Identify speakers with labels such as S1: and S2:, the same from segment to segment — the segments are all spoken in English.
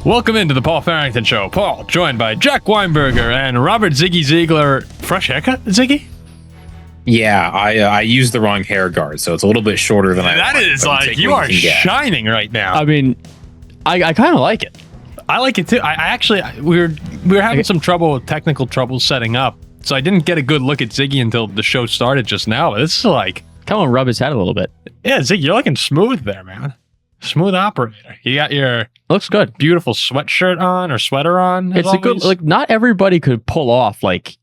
S1: Welcome into the Paul Farrington Show. Paul, joined by Jack Weinberger and Robert Ziggy Ziegler. Fresh haircut, Ziggy?
S2: Yeah, I used the wrong hair guard, so it's a little bit shorter than I
S1: That
S2: want,
S1: is
S2: but
S1: like, you are shining right now.
S3: I mean, I kind of like it.
S1: I like it too. I actually, we were having some technical trouble setting up, so I didn't get a good look at Ziggy until the show started just now. But this is like,
S3: Come on, rub his head a little bit.
S1: Yeah, Ziggy, you're looking smooth there, man. Smooth operator. You got your
S3: Looks good.
S1: beautiful sweatshirt on or sweater on.
S3: It's a good, like, not everybody could pull off like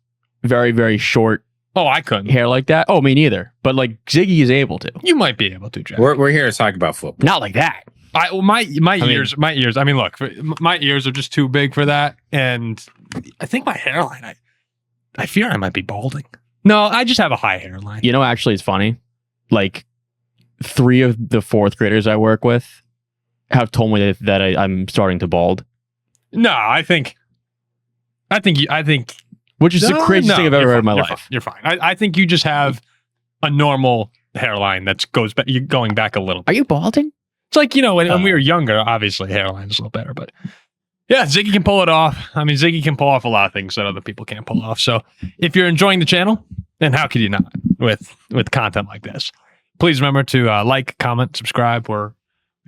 S3: very, very short
S1: I couldn't.
S3: hair like that. Oh, me neither. But like Ziggy is able to.
S1: You might be able to, Jack.
S2: We're here to talk about football.
S3: Not like that.
S1: My ears. I mean, look, my ears are just too big for that, and I think my hairline. I fear I might be balding. No, I just have a high hairline.
S3: You know, actually, it's funny. Like 3 of the 4th graders I work with have told me that I'm starting to bald.
S1: No, I think.
S3: Which is the craziest thing I've ever heard in my life.
S1: You're fine. I think you just have a normal hairline that goes back. You're going back a little bit.
S3: Are you balding?
S1: It's like, when we were younger, obviously hairline's a little better, but yeah, Ziggy can pull it off. I mean, Ziggy can pull off a lot of things that other people can't pull off. So if you're enjoying the channel, then how could you not with content like this? Please remember to like, comment, subscribe. We're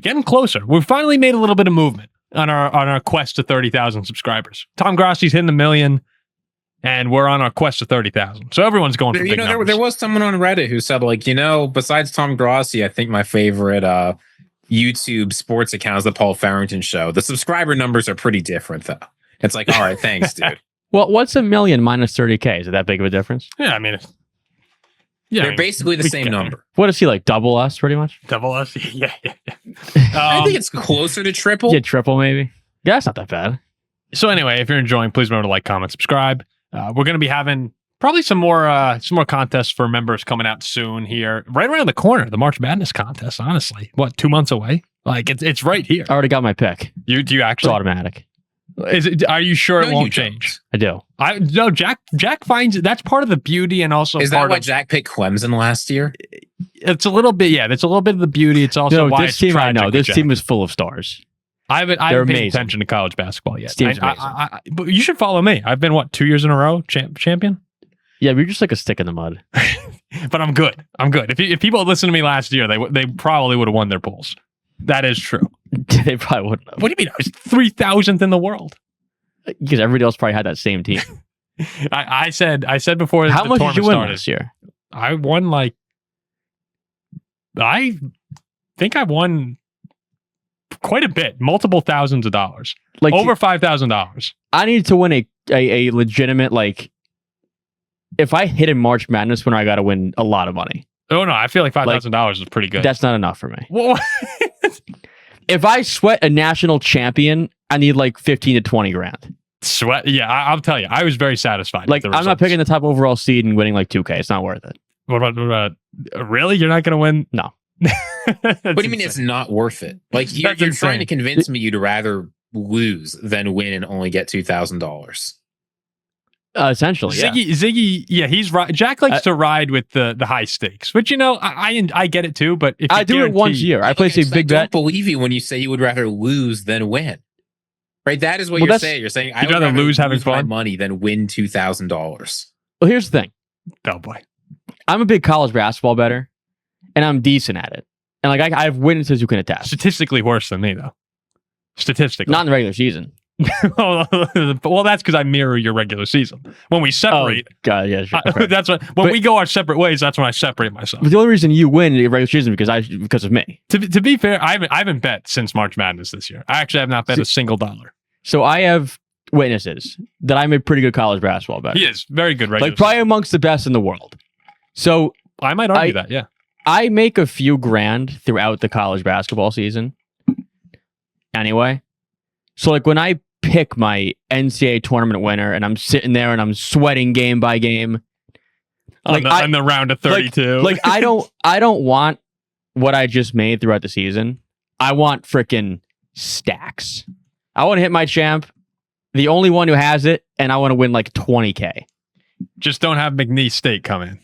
S1: getting closer. We've finally made a little bit of movement on our quest to 30,000 subscribers. Tom Grossi's hitting 1 million. And we're on our quest to 30,000. So everyone's going for big numbers.
S2: There was someone on Reddit who said, like, besides Tom Grossi, I think my favorite YouTube sports account is the Paul Farrington Show. The subscriber numbers are pretty different, though. It's like, all right, thanks, dude.
S3: Well, what's 1 million minus 30K? Is it that big of a difference?
S1: Yeah, I mean,
S2: they're basically the same number.
S3: What is he, like, double us, pretty much?
S1: Double us? Yeah.
S2: I think it's closer to triple.
S3: Yeah, triple, maybe. Yeah, that's not that bad.
S1: So anyway, if you're enjoying, please remember to like, comment, subscribe. We're going to be having probably some more contests for members coming out soon here, right around the corner. The March Madness contest, honestly, 2 months away? Like it's right here.
S3: I already got my pick.
S1: Do you actually?
S3: It's automatic.
S1: Are you sure it won't change?
S3: I do.
S1: No, Jack finds it. That's part of the beauty, and also
S2: is that why Jack picked Clemson last year?
S1: It's a little bit, yeah. That's a little bit of the beauty. It's also why
S3: this team. I know this team is full of stars.
S1: I haven't paid attention to college basketball yet. But you should follow me. I've been 2 years in a row champion.
S3: Yeah, we're just like a stick in the mud.
S1: But I'm good. If people had listened to me last year, they probably would have won their polls. That is true.
S3: They probably wouldn't have.
S1: What do you mean? I was 3,000th in the world.
S3: Because everybody else probably had that same team.
S1: I said before.
S3: How much did you win
S1: started,
S3: this year?
S1: I won I think I won quite a bit, multiple thousands of dollars, like over $5,000.
S3: I need to win a legitimate, like, if I hit in March Madness winner, I got to win a lot of money.
S1: Oh no, I feel like $5,000 is pretty good.
S3: That's not enough for me.
S1: Well,
S3: if I sweat a national champion, I need like 15 to 20 grand.
S1: Sweat? Yeah, I'll tell you, I was very satisfied.
S3: Like, I'm not picking the top overall seed and winning like 2K. It's not worth it.
S1: What about really? You're not going to win?
S3: No.
S2: What do you mean it's not worth it? Like, you're trying to convince me you'd rather lose than win and only get $2,000.
S3: Essentially, yeah.
S1: Ziggy, yeah, he's right. Jack likes to ride with the high stakes, which I get it too. But if
S3: I do it once a year, I place a big bet.
S2: I don't believe you when you say you would rather lose than win. Right? That is what you're saying. You're saying I would rather lose having fun, my money than win $2,000.
S3: Well, here's the thing.
S1: Oh boy,
S3: I'm a big college basketball bettor, and I'm decent at it. And like I have witnesses who can attest.
S1: Statistically worse than me, though. Statistically,
S3: not in the regular season.
S1: Well, that's because I mirror your regular season. When we separate,
S3: God, yeah, sure. Okay.
S1: That's when we go our separate ways. That's when I separate myself.
S3: But the only reason you win in the regular season is because of me.
S1: To be fair, I haven't bet since March Madness this year. I actually have not bet a single dollar.
S3: So I have witnesses that I'm a pretty good college basketball bettor.
S1: He is very good. Regular
S3: like probably amongst the best in the world. So
S1: I might argue that. Yeah,
S3: I make a few grand throughout the college basketball season. Anyway, so like when I pick my NCAA tournament winner and I'm sitting there and I'm sweating game by game.
S1: Like on the round of 32.
S3: Like I don't want what I just made throughout the season. I want freaking stacks. I want to hit my champ, the only one who has it, and I want to win like 20K.
S1: Just don't have McNeese State come in.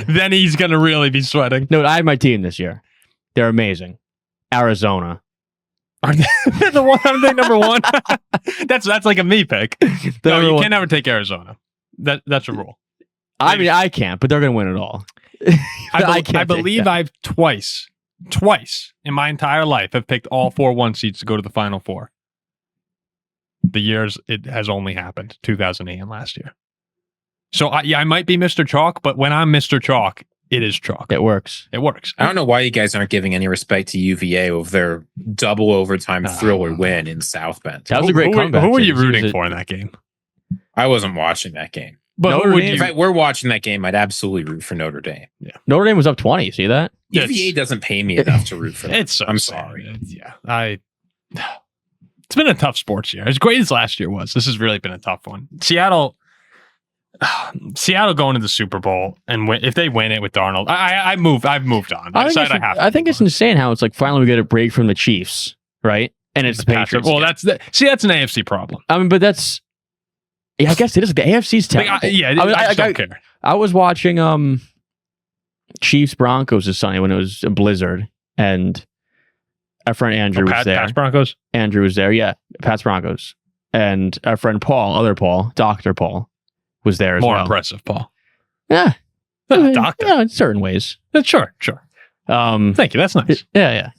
S1: then he's going to really be sweating.
S3: No, I had my team this year. They're amazing. Arizona.
S1: Aren't they aren't they number one? That's like a me pick. No, you can't ever take Arizona. That's a rule.
S3: I mean, I can't, but they're going to win it all.
S1: I believe I've twice in my entire life have picked all 4 1 seeds to go to the Final Four. The years it has only happened, 2008 and last year. So I might be Mr. Chalk, but when I'm Mr. Chalk, it is chalk.
S3: It works.
S1: It works.
S2: I don't know why you guys aren't giving any respect to UVA over their double overtime thriller win in South Bend.
S3: That was a great comeback.
S1: Who were you rooting for in that game?
S2: I wasn't watching that game.
S1: But
S2: if we're watching that game, I'd absolutely root for Notre Dame.
S1: Yeah.
S3: Notre Dame was up 20. See that?
S2: UVA doesn't pay me enough to root for them.
S1: I'm sorry. It's been a tough sports year. As great as last year was, this has really been a tough one. Seattle going to the Super Bowl, and if they win it with Darnold, I've moved on.
S3: I think it's insane how it's like finally we get a break from the Chiefs, right? And it's the Patriots.
S1: Well, that's an AFC problem.
S3: I mean, but that's. Yeah, I guess it is. The AFC's terrible.
S1: I don't care.
S3: I was watching Chiefs Broncos this Sunday when it was a blizzard, and our friend Andrew was there.
S1: Pats Broncos?
S3: Andrew was there, yeah. Pats Broncos. And our friend Paul, Dr. Paul, was there as well.
S1: More impressive, Paul.
S3: Yeah.
S1: Doctor.
S3: Yeah, in certain ways.
S1: Sure. Thank you. That's nice.
S3: Yeah.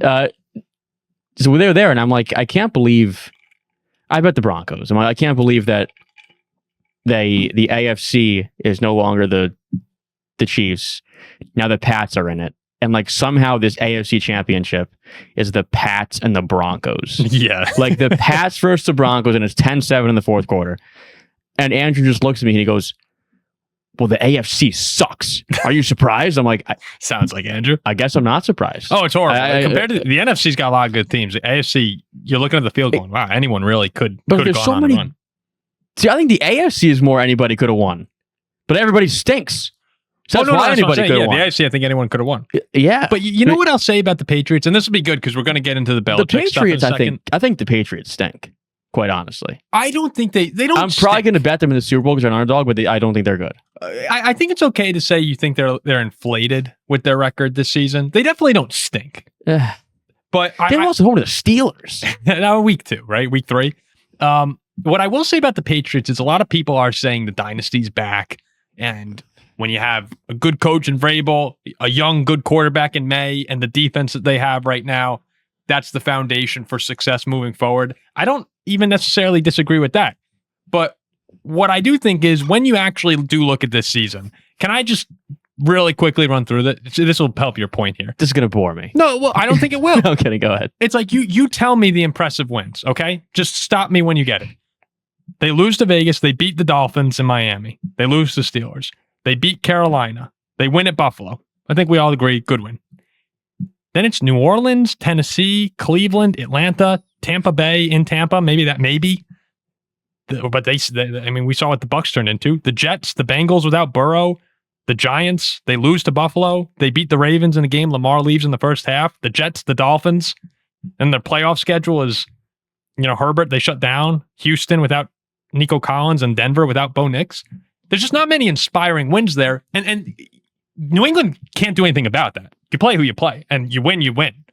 S3: So they were there, and I'm like, I can't believe. I bet the Broncos. I can't believe that the AFC is no longer the Chiefs. Now the Pats are in it. And like somehow this AFC championship is the Pats and the Broncos.
S1: Yeah.
S3: Like the Pats versus the Broncos, and it's 10-7 in the fourth quarter. And Andrew just looks at me and he goes, well, the AFC sucks. Are you surprised? I'm like,
S1: sounds like Andrew.
S3: I guess I'm not surprised.
S1: Oh, it's horrible. Compared to the NFC's got a lot of good teams. The AFC, you're looking at the field going, wow, anyone really could have gone on and run.
S3: See, I think the AFC is more anybody could have won. But everybody stinks. So that's why anybody could have won.
S1: The AFC, I think anyone could have won.
S3: Yeah.
S1: But you know what I'll say about the Patriots? And this will be good because we're going to get into the Belichick stuff in a second.
S3: I think the Patriots stink, quite honestly.
S1: I don't think they don't
S3: I'm probably going to bet them in the Super Bowl because they're an underdog, but I don't think they're good.
S1: I think it's okay to say you think they're inflated with their record this season. They definitely don't stink. But
S3: they lost at home to the Steelers.
S1: Now week 2, right? Week 3. What I will say about the Patriots is a lot of people are saying the dynasty's back, and when you have a good coach in Vrabel, a young good quarterback in May, and the defense that they have right now, that's the foundation for success moving forward. I don't even necessarily disagree with that. But what I do think is when you actually do look at this season, can I just really quickly run through that? This will help your point here.
S3: This is going to bore me.
S1: No, well, I don't think it will.
S3: I'm kidding. Go ahead.
S1: It's like you tell me the impressive wins, okay? Just stop me when you get it. They lose to Vegas. They beat the Dolphins in Miami. They lose to Steelers. They beat Carolina. They win at Buffalo. I think we all agree, good win. Then it's New Orleans, Tennessee, Cleveland, Atlanta, Tampa Bay in Tampa. Maybe. But we saw what the Bucs turned into. The Jets, the Bengals without Burrow, the Giants, they lose to Buffalo. They beat the Ravens in a game. Lamar leaves in the first half. The Jets, the Dolphins, and their playoff schedule is, Herbert, they shut down. Houston without Nico Collins and Denver without Bo Nix. There's just not many inspiring wins there. And New England can't do anything about that. You play who you play, and you win, you win.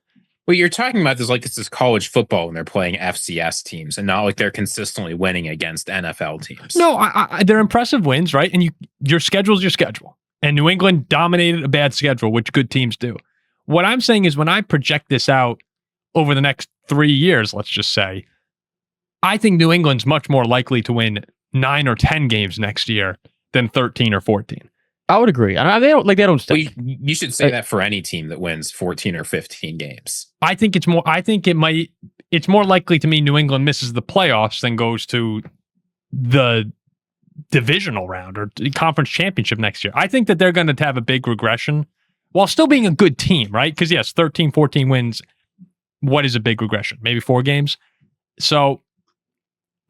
S2: What you're talking about is like this is college football when they're playing FCS teams and not like they're consistently winning against NFL teams.
S1: No, they're impressive wins, right? And your schedule's your schedule. And New England dominated a bad schedule, which good teams do. What I'm saying is when I project this out over the next 3 years, let's just say, I think New England's much more likely to win 9 or 10 games next year than 13 or 14.
S3: I would agree. They don't stink.
S2: Well, you should say that for any team that wins 14 or 15 games.
S1: It's more likely to me New England misses the playoffs than goes to the divisional round or conference championship next year. I think that they're going to have a big regression while still being a good team, right? Because yes, 13, 14 wins. What is a big regression? Maybe 4 games. So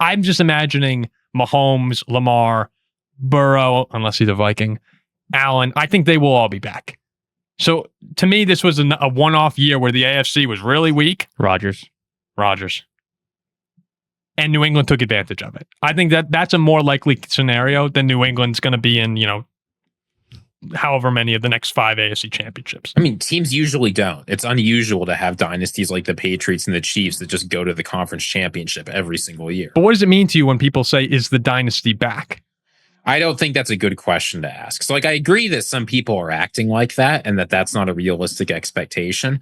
S1: I'm just imagining Mahomes, Lamar, Burrow, unless he's a Viking, Allen. I think they will all be back. So to me, this was a one-off year where the AFC was really weak.
S3: Rodgers.
S1: And New England took advantage of it. I think that's a more likely scenario than New England's going to be in, however many of the next 5 AFC championships.
S2: I mean, teams usually don't. It's unusual to have dynasties like the Patriots and the Chiefs that just go to the conference championship every single year.
S1: But what does it mean to you when people say, is the dynasty back?
S2: I don't think that's a good question to ask. So, like, I agree that some people are acting like that and that that's not a realistic expectation.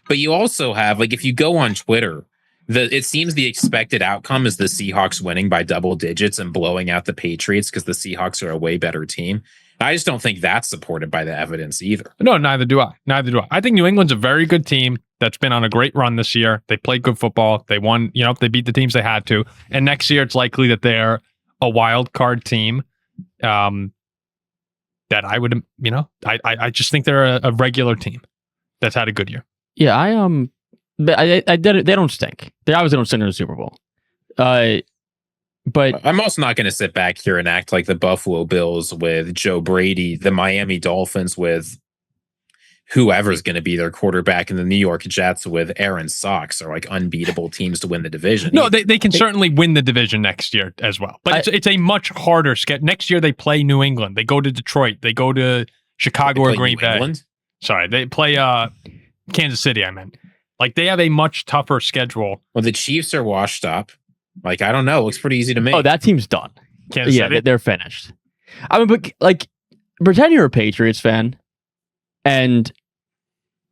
S2: But you also have, like, if you go on Twitter, it seems the expected outcome is the Seahawks winning by double digits and blowing out the Patriots because the Seahawks are a way better team. I just don't think that's supported by the evidence either.
S1: No, neither do I. I think New England's a very good team that's been on a great run this year. They played good football. They won, they beat the teams they had to. And next year, it's likely that they're a wild card team. That I would, I just think they're a regular team that's had a good year.
S3: Yeah, they don't stink. They obviously don't stink in the Super Bowl. But
S2: I'm also not going to sit back here and act like the Buffalo Bills with Joe Brady, the Miami Dolphins with whoever's going to be their quarterback, and the New York Jets with Aaron Sox are like unbeatable teams to win the division.
S1: No, they can certainly win the division next year as well. But it's a much harder schedule. Next year they play New England. They go to Detroit. They go to Chicago or Green Bay. Sorry, they play Kansas City, I meant. Like, they have a much tougher schedule.
S2: Well, the Chiefs are washed up. Like, I don't know. It looks pretty easy to make.
S3: Oh, that team's done.
S1: Kansas City?
S3: They're finished. I mean, but, like, pretend you're a Patriots fan, and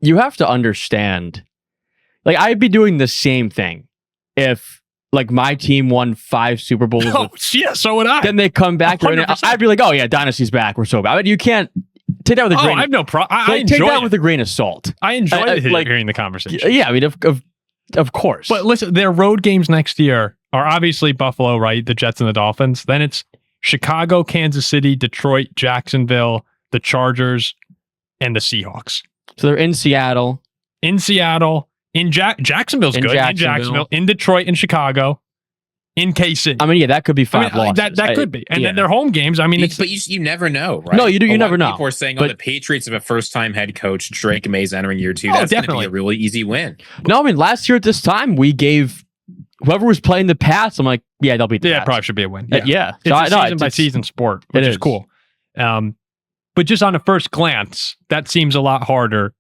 S3: you have to understand, like, I'd be doing the same thing if, like, my team won 5 Super Bowls.
S1: Yeah, so would I.
S3: Then they come back. I'd be like, oh, yeah, Dynasty's back. We're so bad. I mean, you can't take that with a grain.
S1: I have no problem. I enjoy
S3: take that
S1: it.
S3: with a grain of salt.
S1: I enjoy hearing the conversation.
S3: Yeah, I mean, of course.
S1: But listen, their road games next year are obviously Buffalo, right? The Jets and the Dolphins. Then it's Chicago, Kansas City, Detroit, Jacksonville, the Chargers, and the Seahawks.
S3: So they're in Seattle.
S1: In Jacksonville's good. In Jacksonville. In Detroit and Chicago. In KC.
S3: I mean, yeah, that could be 5 losses.
S1: That could be. And then their home games, I mean,
S2: but you never know, right?
S3: No, you do. You never know.
S2: People are saying, the Patriots have a first-time head coach, Drake Maye's entering year 2. That's going to be a really easy win.
S3: No, I mean, last year at this time, we gave whoever was playing the Pats, I'm like, yeah, they'll beat the Pats.
S1: Probably should be a win.
S3: Yeah.
S1: It's a season-by-season sport, which is cool. But just on a first glance, that seems a lot harder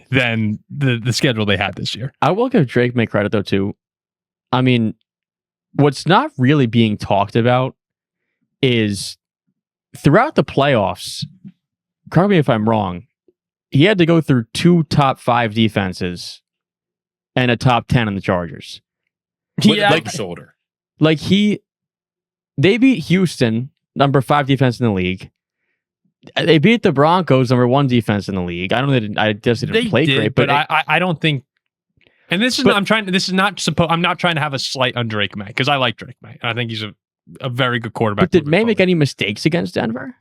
S1: than the schedule they had this year.
S3: I will give Drake Maye credit, though, too. I mean, what's not really being talked about is throughout the playoffs, correct me if I'm wrong, he had to go through 2 top 5 defenses and a top 10 on the Chargers.
S2: Shoulder.
S3: Like they beat Houston, number 5 defense in the league. They beat the Broncos, number 1 defense in the league. I don't know. I guess they didn't play great,
S1: but I don't think. And this is I'm not trying to have a slight on Drake Maye because I like Drake Maye. I think he's a very good quarterback.
S3: But did Maye make any mistakes against Denver?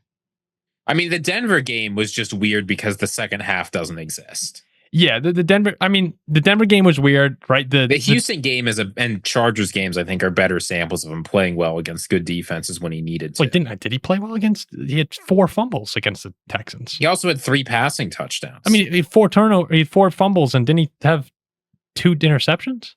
S2: I mean, the Denver game was just weird because the second half doesn't exist.
S1: Yeah, the Denver game was weird, right? The
S2: Houston game and Chargers games, I think, are better samples of him playing well against good defenses when he needed to.
S1: Like, did he play well against? He had 4 fumbles against the Texans.
S2: He also had 3 passing touchdowns.
S1: I mean, he had 4 fumbles, and didn't he have 2 interceptions?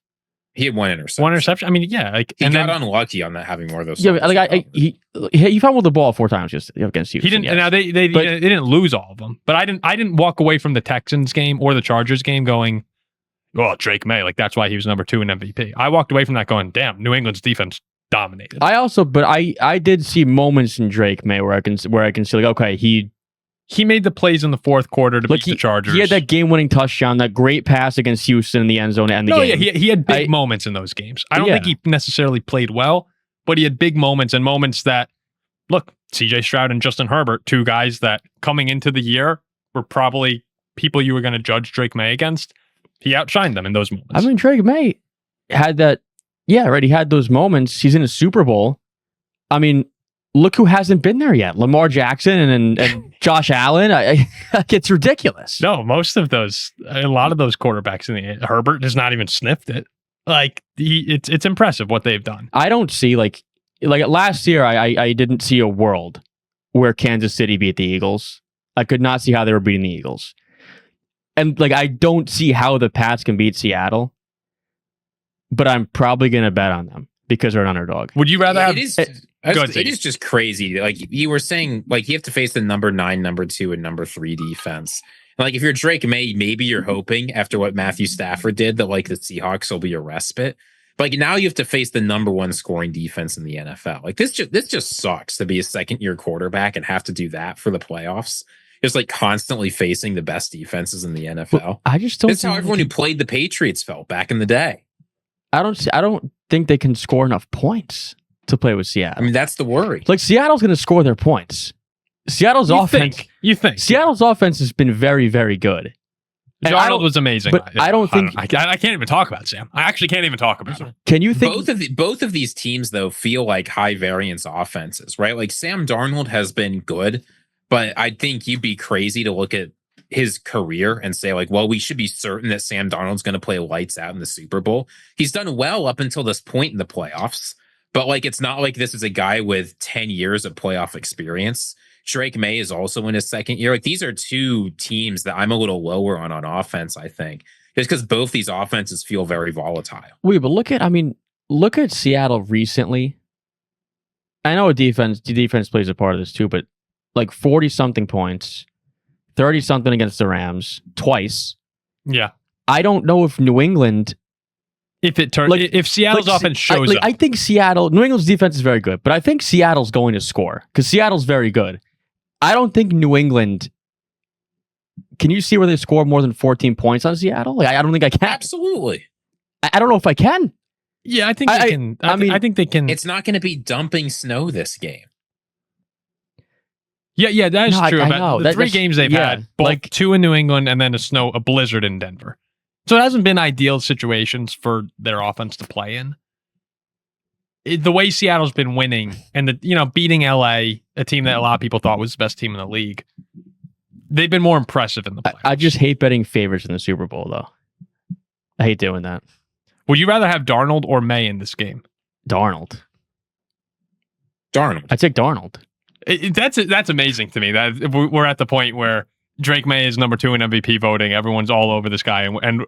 S2: He had 1 interception.
S1: 1 interception. I mean, yeah, like
S2: he got unlucky on that, having more of those.
S3: Yeah, like he fumbled the ball 4 times just against Houston.
S1: He didn't. Yes. Now they didn't lose all of them, but I didn't walk away from the Texans game or the Chargers game going, "Oh, Drake Maye, like that's why he was number 2 in MVP." I walked away from that going, "Damn, New England's defense dominated."
S3: I did see moments in Drake Maye where I can see like, okay,
S1: he made the plays in the 4th quarter to beat the Chargers.
S3: He had that game-winning touchdown, that great pass against Houston in the end zone to end the game.
S1: Yeah, he had big moments in those games. I don't think he necessarily played well, but he had big moments and moments that, look, CJ Stroud and Justin Herbert, 2 guys that coming into the year were probably people you were going to judge Drake Maye against. He outshined them in those moments.
S3: I mean, Drake Maye had that. Yeah, right. He had those moments. He's in a Super Bowl. I mean, look who hasn't been there yet. Lamar Jackson and Josh Allen. It's ridiculous.
S1: No, a lot of those quarterbacks Herbert has not even sniffed it. Like it's impressive what they've done.
S3: I don't see like last year. I didn't see a world where Kansas City beat the Eagles. I could not see how they were beating the Eagles. And like, I don't see how the Pats can beat Seattle, but I'm probably going to bet on them because they're an underdog.
S1: Would you rather have?
S2: It
S1: Ziggy.
S2: is just crazy. Like you were saying, like you have to face the number 9, number 2, and number 3 defense. And like if you're Drake Maye, maybe you're hoping after what Matthew Stafford did that like the Seahawks will be a respite. But like now you have to face the number 1 scoring defense in the NFL. Like this just sucks to be a second-year quarterback and have to do that for the playoffs. Just like constantly facing the best defenses in the NFL.
S3: Well, I just don't.
S2: That's how everyone who played the Patriots felt back in the day.
S3: I don't think they can score enough points to play with Seattle.
S2: I mean, that's the worry.
S3: Like Seattle's going to score their points. Seattle's offense.
S1: You think
S3: Seattle's offense has been very, very good.
S1: Darnold was amazing,
S3: but I don't think
S1: I can't even talk about Sam. I actually can't even talk about it.
S3: Can you think
S2: both of these teams though feel like high variance offenses, right? Like Sam Darnold has been good, but I think you'd be crazy to look at his career and say like, well, we should be certain that Sam Darnold's going to play lights out in the Super Bowl. He's done well up until this point in the playoffs, but like it's not like this is a guy with 10 years of playoff experience. Drake Maye is also in his second year. Like these are two teams that I'm a little lower on offense, I think, just because both these offenses feel very volatile.
S3: Wait, but look at Seattle recently. I know the defense plays a part of this too, but like 40-something points, 30-something against the Rams twice.
S1: Yeah.
S3: I don't know if New England,
S1: if Seattle's offense shows up.
S3: I think New England's defense is very good, but I think Seattle's going to score because Seattle's very good. I don't think New England. Can you see where they score more than 14 points on Seattle? Like, I don't think I can.
S2: Absolutely.
S3: I don't know if I can.
S1: Yeah, I think they can. I think they can.
S2: It's not going to be dumping snow this game.
S1: Yeah, that is true.
S3: I
S1: About
S3: know.
S1: the 3 games they've had, both 2 in New England and then a blizzard in Denver. So it hasn't been ideal situations for their offense to play in. The way Seattle's been winning and beating LA, a team that a lot of people thought was the best team in the league, they've been more impressive in the playoffs.
S3: I just hate betting favorites in the Super Bowl, though. I hate doing that.
S1: Would you rather have Darnold or May in this game?
S3: Darnold.
S2: Darnold.
S3: I take Darnold.
S1: That's amazing to me that we're at the point where Drake Maye is number 2 in MVP voting. Everyone's all over this guy, and and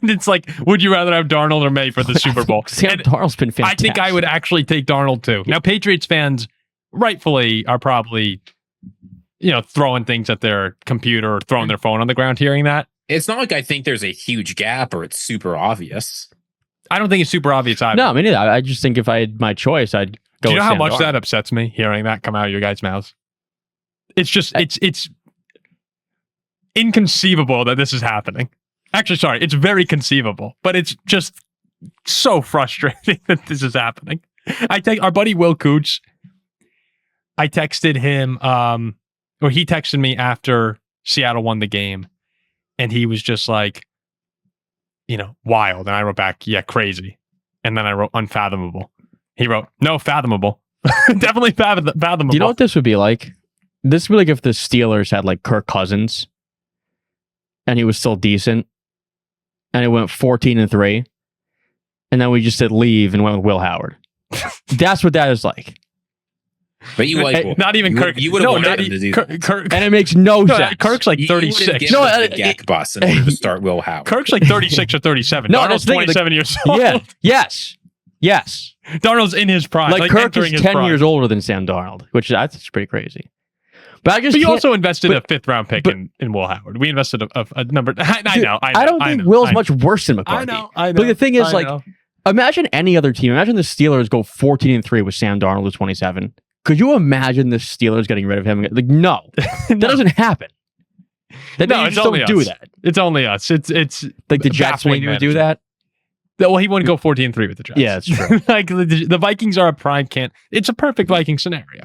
S1: it's like, would you rather have Darnold or May for the Super Bowl?
S3: Sam Darnold's been fantastic.
S1: I think I would actually take Darnold too. Now, Patriots fans, rightfully, are probably throwing things at their computer or throwing their phone on the ground, hearing that.
S2: It's not like I think there's a huge gap or it's super obvious.
S1: I don't think it's super obvious either.
S3: No, I mean, I just think if I had my choice, I'd go.
S1: Do you know
S3: with
S1: how
S3: Sam
S1: much
S3: Darnold.
S1: that upsets me, hearing that come out of your guys' mouths? It's just it's inconceivable that this is happening. Actually, sorry, it's very conceivable, but it's just so frustrating that this is happening. I take our buddy Will Cooch. I texted him, or he texted me after Seattle won the game, and he was just like, wild. And I wrote back, yeah, crazy. And then I wrote unfathomable. He wrote, no, fathomable. Definitely fathomable.
S3: Do you know what this would be like? This would be like if the Steelers had like Kirk Cousins and he was still decent and it went 14-3 and then we just said leave and went with Will Howard. That's what that is like.
S2: But you like
S1: not even Kirk.
S2: You would have wanted him to do that.
S1: Kirk,
S3: and it makes no sense.
S1: Kirk's like 36.
S2: No, the Gek bus in order to start Will Howard.
S1: Kirk's like 36 or 37.
S3: No,
S1: Darnold's 27 years old.
S3: Yeah. Yes.
S1: Darnold's in his prime.
S3: Like Kirk is 10
S1: prime.
S3: years older than Sam Darnold, which that's pretty crazy. But
S1: you also invested a 5th round pick in Will Howard. We invested a number. I know.
S3: I don't think Will's much worse than McCarthy.
S1: I know.
S3: But the thing is, imagine any other team. Imagine the Steelers go 14-3 with Sam Darnold at 27. Could you imagine the Steelers getting rid of him? Like, no, that doesn't happen. That
S1: no,
S3: you just don't do that.
S1: It's only us. It's
S3: like the Jets maybe would do that.
S1: Well, he wouldn't go 14-3 with the Jets.
S3: Yeah, that's true.
S1: Like the Vikings are a prime can't. It's a perfect Viking scenario.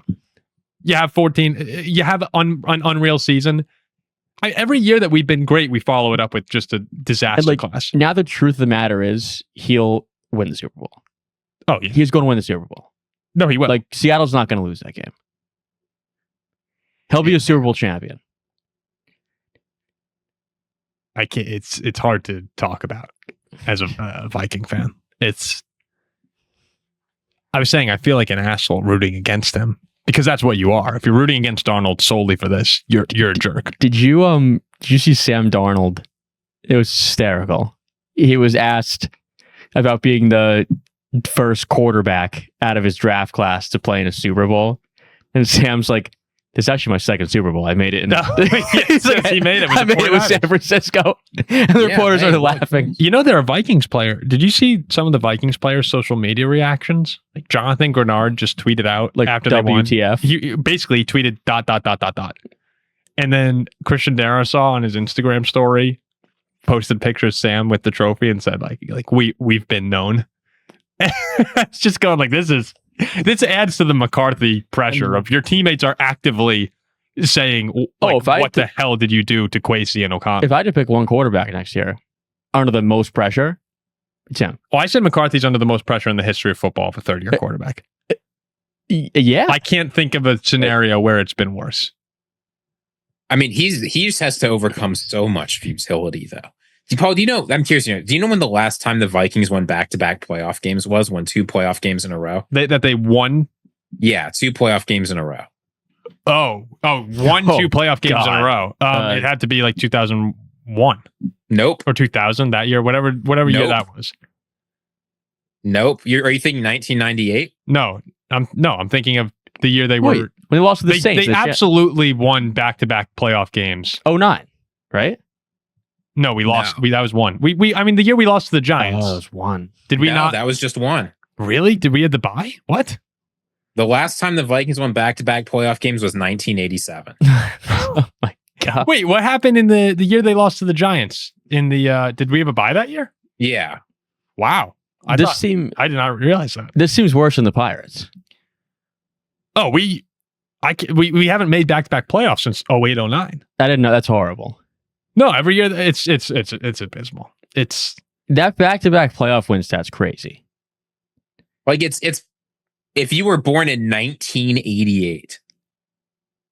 S1: You have 14. You have an unreal season. Every year that we've been great, we follow it up with just a disaster class.
S3: Now the truth of the matter is, he'll win the Super Bowl.
S1: Oh yeah,
S3: he's going to win the Super Bowl.
S1: No, he will.
S3: Like Seattle's not going to lose that game. He'll be a Super Bowl champion.
S1: I can't. It's hard to talk about as a Viking fan. I was saying I feel like an asshole rooting against him because that's what you are. If you're rooting against Darnold solely for this, you're a jerk.
S3: Did you see Sam Darnold? It was hysterical. He was asked about being the first quarterback out of his draft class to play in a Super Bowl. And Sam's like, this is actually my second Super Bowl. I made it.
S1: He's like, he made it.
S3: I made it with San Francisco. And the reporters started laughing.
S1: You know, they're a Vikings player. Did you see some of the Vikings players' social media reactions? Like Jonathan Grenard just tweeted out
S3: Like
S1: after they won.
S3: WTF.
S1: He basically tweeted ... And then Christian Darrisaw on his Instagram story posted pictures of Sam with the trophy and said like we've been known. It's just going like this adds to the McCarthy pressure of your teammates are actively saying, like, what the hell did you do to Kwesi and O'Connell?
S3: If I had to pick one quarterback next year under the most pressure, it's him.
S1: Well, I said McCarthy's under the most pressure in the history of football of a third-year quarterback.
S3: Yeah.
S1: I can't think of a scenario where it's been worse.
S2: I mean, he just has to overcome so much futility, though. Paul, do you know? I'm curious. Do you know when the last time the Vikings won back-to-back playoff games was? Won 2 playoff games in a row.
S1: That they won?
S2: Yeah, 2 playoff games in a row.
S1: Oh, 2 playoff games in a row. It had to be like 2001.
S2: Nope.
S1: Or 2000 that year, whatever year that was.
S2: Nope. Are you thinking 1998?
S1: No, I'm thinking of the year they were.
S3: When they lost to the Saints.
S1: They absolutely won back-to-back playoff games.
S3: 09, right?
S1: No, we lost. That was 1. I mean, the year we lost to the Giants.
S3: Oh, it was 1.
S1: Did we not?
S2: That was just 1.
S1: Really? Did we have the bye? What?
S2: The last time the Vikings won back-to-back playoff games was 1987.
S3: Oh my God.
S1: Wait, what happened in the year they lost to the Giants? Did we have a bye that year?
S2: Yeah.
S1: Wow. I did not realize that.
S3: This seems worse than the Pirates.
S1: Oh, we haven't made back-to-back playoffs since 08, 09.
S3: I didn't know. That's horrible.
S1: No, every year it's abysmal. It's
S3: that back-to-back playoff win stat's crazy.
S2: Like it's if you were born in 1988,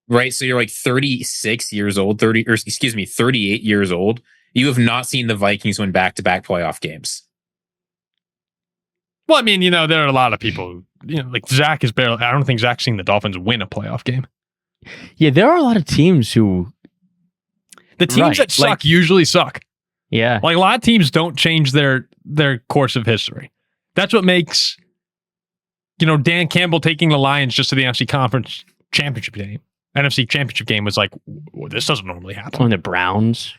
S2: right? So you're like 38 years old. You have not seen the Vikings win back-to-back playoff games.
S1: Well, I mean, you know, there are a lot of people, like Zach is barely. I don't think Zach's seen the Dolphins win a playoff game.
S3: Yeah, there are a lot of teams who.
S1: The teams that suck usually suck.
S3: Yeah.
S1: Like a lot of teams don't change their course of history. That's what makes, Dan Campbell taking the Lions just to the NFC Conference Championship game. NFC Championship game was like, this doesn't normally happen.
S3: On the Browns.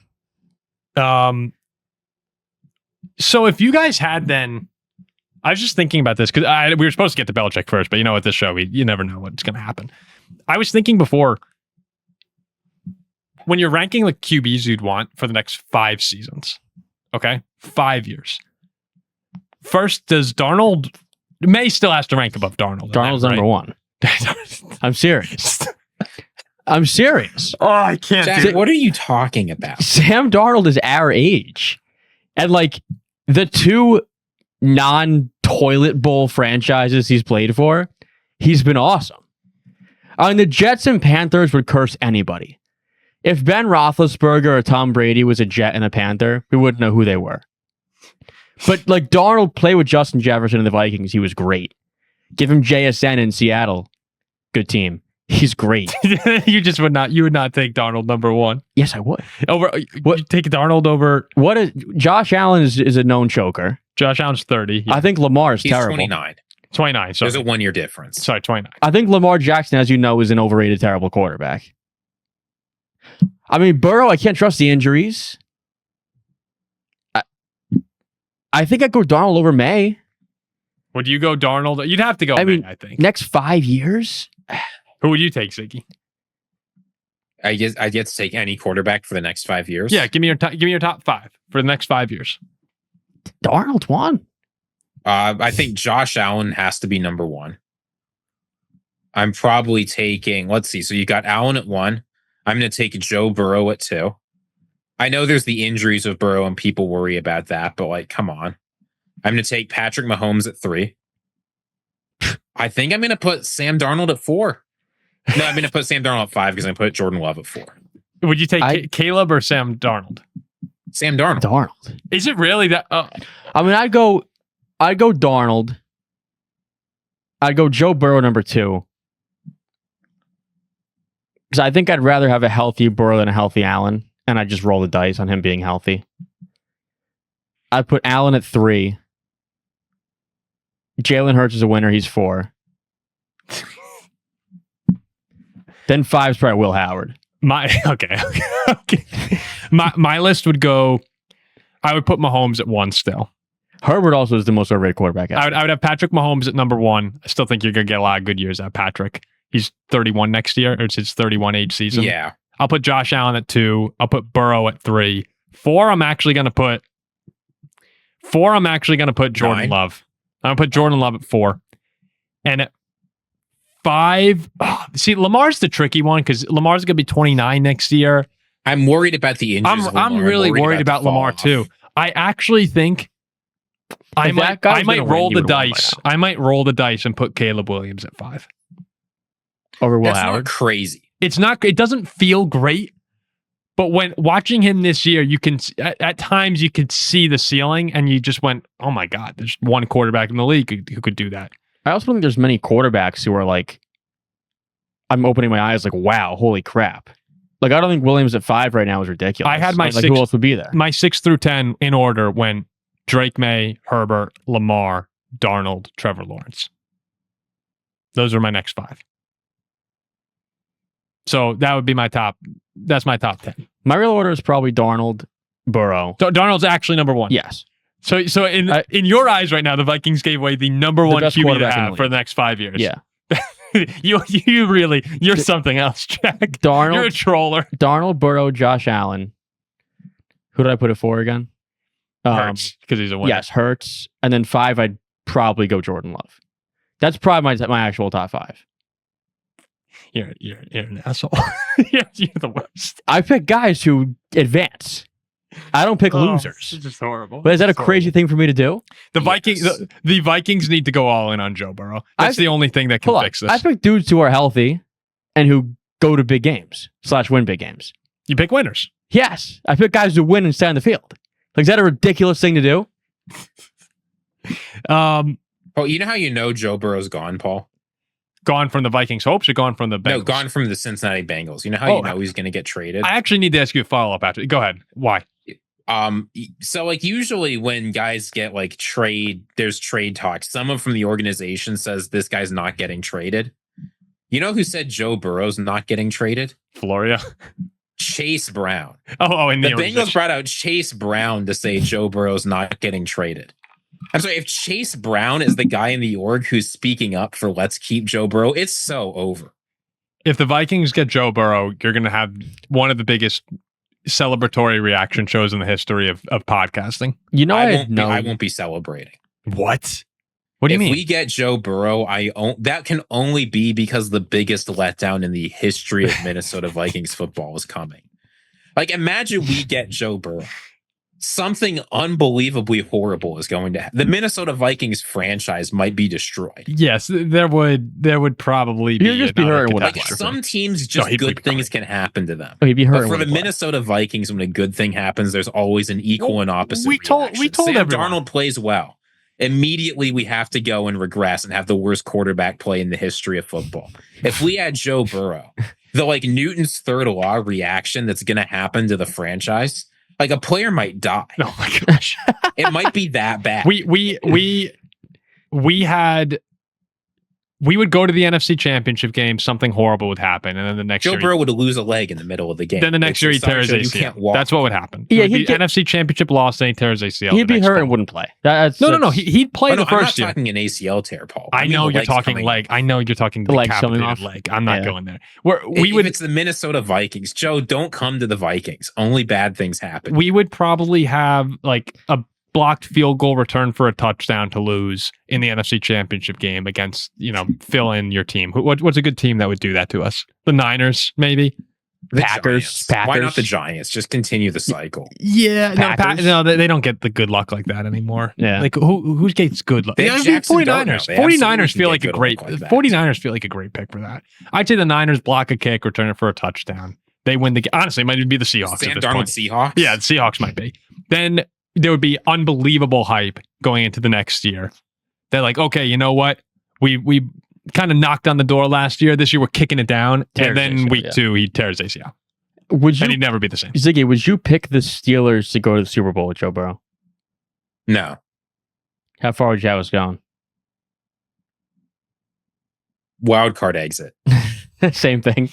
S1: So if you guys had then, I was just thinking about this because we were supposed to get to Belichick first, but at this show, you never know what's going to happen. I was thinking before, when you're ranking the QBs you'd want for the next 5 seasons, okay? 5 years. First, does Darnold... May still has to rank above Darnold.
S3: Darnold's number 1. I'm serious. I'm serious.
S1: Oh, I can't
S2: Jack,
S1: do it.
S2: what are you talking about?
S3: Sam Darnold is our age. And like the 2 non-toilet bowl franchises he's played for, he's been awesome. The Jets and Panthers would curse anybody. If Ben Roethlisberger or Tom Brady was a Jet and a Panther, we wouldn't know who they were. But like Darnold played with Justin Jefferson and the Vikings, he was great. Give him JSN in Seattle, good team. He's great.
S1: You would not take Darnold number 1.
S3: Yes, I would.
S1: What? You take Darnold over?
S3: Josh Allen is a known choker.
S1: Josh Allen's 30. Yeah.
S3: I think Lamar is
S2: He's
S3: terrible.
S2: 29.
S1: Sorry.
S2: There's a 1-year difference.
S1: Sorry, 29.
S3: I think Lamar Jackson, as you know, is an overrated, terrible quarterback. I mean, Burrow, I can't trust the injuries. I think I'd go Darnold over May.
S1: Would you go Darnold? You'd have to go May, I think.
S3: Next 5 years?
S1: Who would you take, Ziggy?
S2: I get to take any quarterback for the next 5 years.
S1: Yeah, give me your top 5 for the next 5 years.
S3: Darnold's 1.
S2: I think Josh Allen has to be number 1. I'm probably taking, let's see. So you got Allen at 1. I'm going to take Joe Burrow at 2. I know there's the injuries of Burrow and people worry about that, but like, come on. I'm going to take Patrick Mahomes at 3. I think I'm going to put Sam Darnold at 4. No, I'm going to put Sam Darnold at 5 because I put Jordan Love at 4.
S1: Would you take Caleb or Sam Darnold?
S2: Sam Darnold.
S3: Darnold.
S1: Is it really that?
S3: I mean, I'd go Darnold. I'd go Joe Burrow number 2. Because I think I'd rather have a healthy Burrow than a healthy Allen. And I'd just roll the dice on him being healthy. I'd put Allen at 3. Jalen Hurts is a winner. He's 4. Then 5 is probably Will Howard.
S1: Okay. My list would go. I would put Mahomes at 1 still.
S3: Herbert also is the most overrated quarterback.
S1: I would have Patrick Mahomes at number 1. I still think you're gonna get a lot of good years out of Patrick. He's 31 next year, or it's his 31 age season.
S2: Yeah.
S1: I'll put Josh Allen at 2. I'll put Burrow at 3. 4. I'm actually gonna put Jordan
S2: 9.
S1: Love. I'm gonna put Jordan Love at 4. And at 5, see, Lamar's the tricky one because Lamar's gonna be 29 next year.
S2: I'm worried about the injuries.
S1: I'm really worried about Lamar too. I actually think I might roll the dice. I might roll the dice and put Caleb Williams at 5
S3: over Will
S2: That's
S3: Howard.
S2: Not crazy.
S1: It's not. It doesn't feel great, but when watching him this year, you can at times you could see the ceiling, and you just went, "Oh my God, there's one quarterback in the league who could do that."
S3: I also don't think there's many quarterbacks who are like, I'm opening my eyes like, wow, holy crap. Like, I don't think Williams at 5 right now is ridiculous.
S1: I had my
S3: who else would be there?
S1: My 6 through 10 in order went Drake Maye, Herbert, Lamar, Darnold, Trevor Lawrence. Those are my next 5. So that would be my top. That's my top 10.
S3: My real order is probably Darnold, Burrow.
S1: Darnold's actually number 1.
S3: Yes.
S1: So in your eyes right now, the Vikings gave away the number 1 QB to have for the next 5 years.
S3: Yeah.
S1: You're something else, Jack.
S3: Darnold,
S1: you're a troller.
S3: Darnold, Burrow, Josh Allen. Who did I put it for again?
S1: Hurts, because he's a winner.
S3: Yes, Hurts. And then 5, I'd probably go Jordan Love. That's probably my actual top 5.
S1: You're an asshole. You're the worst.
S3: I pick guys who advance. I don't pick losers.
S1: It's just horrible.
S3: But is that a crazy thing for me to do?
S1: The Vikings need to go all in on Joe Burrow. That's the only thing that can fix this.
S3: I pick dudes who are healthy and who go to big games / win big games.
S1: You pick winners.
S3: Yes. I pick guys who win and stay on the field. Like, is that a ridiculous thing to do?
S2: Oh, you know how you know Joe Burrow's gone, Paul?
S1: Gone from the Vikings' hopes or gone from the Bengals?
S2: No, gone from the Cincinnati Bengals. You know how you know he's going to get traded?
S1: I actually need to ask you a follow-up after. Go ahead. Why?
S2: So like usually when guys get like there's trade talk. Someone from the organization says this guy's not getting traded. You know who said Joe Burrow's not getting traded?
S1: Floria.
S2: Chase Brown.
S1: And
S2: the Bengals brought out Chase Brown to say Joe Burrow's not getting traded. I'm sorry, if Chase Brown is the guy in the org who's speaking up for let's keep Joe Burrow, it's so over.
S1: If the Vikings get Joe Burrow, you're going to have one of the biggest celebratory reaction shows in the history of podcasting.
S3: You know,
S2: I won't be celebrating.
S1: What? What do you mean?
S2: If we get Joe Burrow, that can only be because the biggest letdown in the history of Minnesota Vikings football is coming. Like, imagine we get Joe Burrow. Something unbelievably horrible is going to happen. The Minnesota Vikings franchise might be destroyed.
S1: Yes, there would probably be.
S3: You'll just be hurt.
S2: Like, some teams, good things can happen to them.
S3: He'd be hurt.
S2: But for the Minnesota Vikings, when a good thing happens, there's always an equal and opposite reaction.
S1: We told
S2: Sam
S1: everyone.
S2: Darnold plays well. Immediately, we have to go and regress and have the worst quarterback play in the history of football. If we had Joe Burrow, the Newton's third law reaction that's going to happen to the franchise, like a player might die.
S1: Oh my gosh.
S2: It might be that bad.
S1: We would go to the NFC Championship game, something horrible would happen, and then the next year
S2: Joe Burrow would lose a leg in the middle of the game.
S1: Then the next year he tears ACL. That's what would happen.
S3: Yeah,
S1: he'd be NFC Championship loss, and he tears ACL.
S3: He'd be hurt and wouldn't play.
S1: No. He'd play the first year.
S2: I'm not talking an ACL tear, Paul.
S1: I know you're talking leg. I know you're talking the decapitated leg. I'm not going there. If it's
S2: the Minnesota Vikings, Joe, don't come to the Vikings. Only bad things happen.
S1: We would probably have like a blocked field goal return for a touchdown to lose in the NFC Championship game against, fill in your team. What's a good team that would do that to us? The Niners, maybe?
S2: The Packers. Why not the Giants? Just continue the cycle.
S1: Yeah, they don't get the good luck like that anymore.
S3: Yeah,
S1: like who gets good luck?
S2: They have
S1: 49ers. 49ers feel like a great. 49ers feel like a great pick for that. I'd say the Niners block a kick, return it for a touchdown. They win the game. Honestly, it might even be the Seahawks.
S2: Sam Darnold Seahawks.
S1: Yeah, the Seahawks might be. Then there would be unbelievable hype going into the next year. They're like, okay, you know what? We kind of knocked on the door last year. This year we're kicking it down. And then week 2, he tears ACL. And he'd never be the same.
S3: Ziggy, would you pick the Steelers to go to the Super Bowl with Joe Burrow?
S2: No.
S3: How far would you have us going?
S2: wild card exit.
S3: Same thing.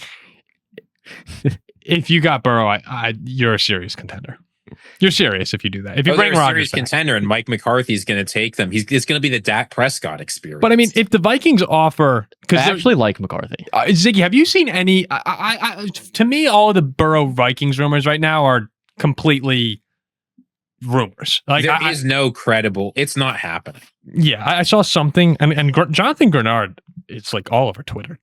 S1: If you got Burrow, you're a serious contender. You're serious if you do that. If you bring
S2: they're a
S1: Rodgers
S2: serious
S1: back.
S2: contender, and Mike McCarthy is going to take them. It's going to be the Dak Prescott experience.
S1: But I mean, if the Vikings offer,
S3: I
S1: because
S3: actually like McCarthy.
S1: Ziggy, have you seen any? To me, all of the Burrow-Vikings rumors right now are completely rumors. Like
S2: there is no credible. It's not happening.
S1: Yeah, I saw something, and Jonathan Grenard, it's like all over Twitter.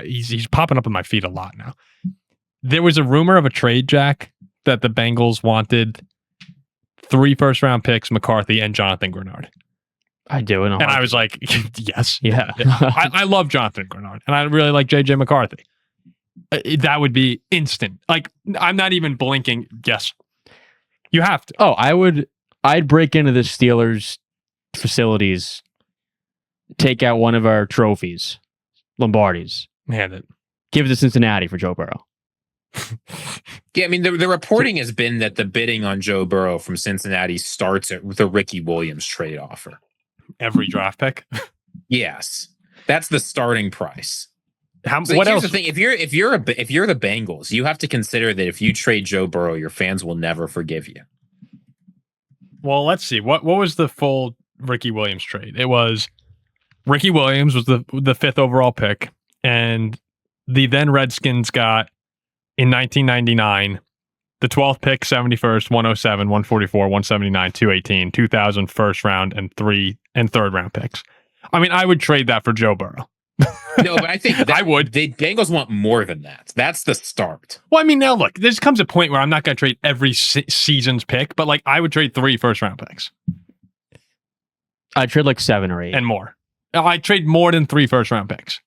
S1: He's popping up in my feed a lot now. There was a rumor of a trade, Jack, that the Bengals wanted 3 first-round picks, McCarthy, and Jonathan Grenard.
S3: I do.
S1: And I was like, yes.
S3: Yeah.
S1: I love Jonathan Grenard, and I really like JJ McCarthy. That would be instant. Like, I'm not even blinking. Yes. You have to.
S3: Oh, I'd break into the Steelers facilities, take out one of our trophies, Lombardi's,
S1: Man,
S3: give it to Cincinnati for Joe Burrow.
S2: Yeah, I mean, the reporting has been that the bidding on Joe Burrow from Cincinnati starts at the Ricky Williams trade offer.
S1: every draft pick.
S2: Yes, that's the starting price.
S1: What
S2: Here's
S1: else?
S2: the thing: if you're the Bengals, you have to consider that if you trade Joe Burrow, your fans will never forgive you.
S1: Well, let's see. What was the full Ricky Williams trade? It was Ricky Williams was the 5th overall pick, and the then Redskins got in 1999 the 12th pick, 71st, 107, 144, 179, 218, 2000 first round, and 3 and 3rd round picks. I mean, I would trade that for Joe Burrow.
S2: No, but I think
S1: I would.
S2: The Bengals want more than that. That's the start.
S1: Well, I mean, now look, there comes a point where I'm not going to trade every season's pick, but like I would trade 3 first round picks
S3: I'd trade like 7 or 8.
S1: and more. I'd trade more than 3 first round picks.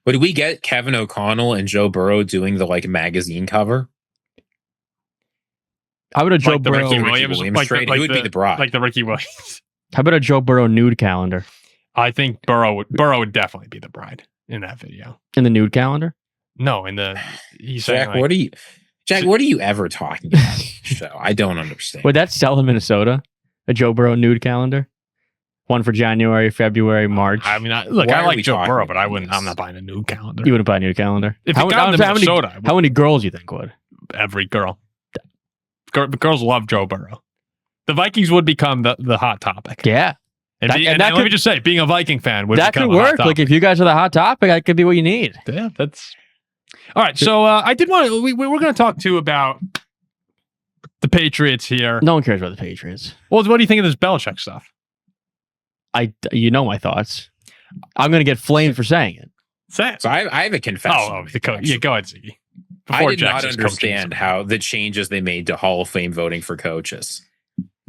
S2: Would we get Kevin O'Connell and Joe Burrow doing the like magazine cover?
S3: How about a Joe
S1: Like the
S3: Burrow?
S1: Ricky Williams
S2: trade? Who would be the bride?
S1: Like the Ricky Williams.
S3: How about a Joe Burrow nude calendar
S1: I think Burrow would definitely be the bride in that video.
S3: in the nude calendar?
S1: No, in the he's saying
S2: Jack,
S1: like,
S2: what are you ever talking about? So I don't understand.
S3: Would that sell in Minnesota? A Joe Burrow nude calendar? One for January, February, March.
S1: I mean,
S2: Why
S1: I
S2: are
S1: like
S2: we
S1: Joe
S2: talking
S1: Burrow, but
S2: about
S1: I'm not buying a new calendar.
S3: You wouldn't buy a nude calendar.
S1: If it got to Minnesota, I would.
S3: How many girls you think would?
S1: Every girl. Girls love Joe Burrow. The Vikings would become the hot topic.
S3: Yeah.
S1: And, let me just say, being a Viking fan would
S3: That
S1: become
S3: could
S1: a hot
S3: work.
S1: topic.
S3: Like if you guys are the hot topic, that could be what you need.
S1: Yeah, that's all right. So I did want to. We're going to talk too about the Patriots here.
S3: No one cares about the Patriots.
S1: Well, what do you think of this Belichick stuff?
S3: You know my thoughts. I'm going to get flamed for saying it.
S1: Say it.
S2: So I have a confession.
S1: the coach. Yeah, go ahead, Ziggy.
S2: I did
S1: Jackson's
S2: not understand
S1: coaching.
S2: how the changes they made to Hall of Fame voting for coaches.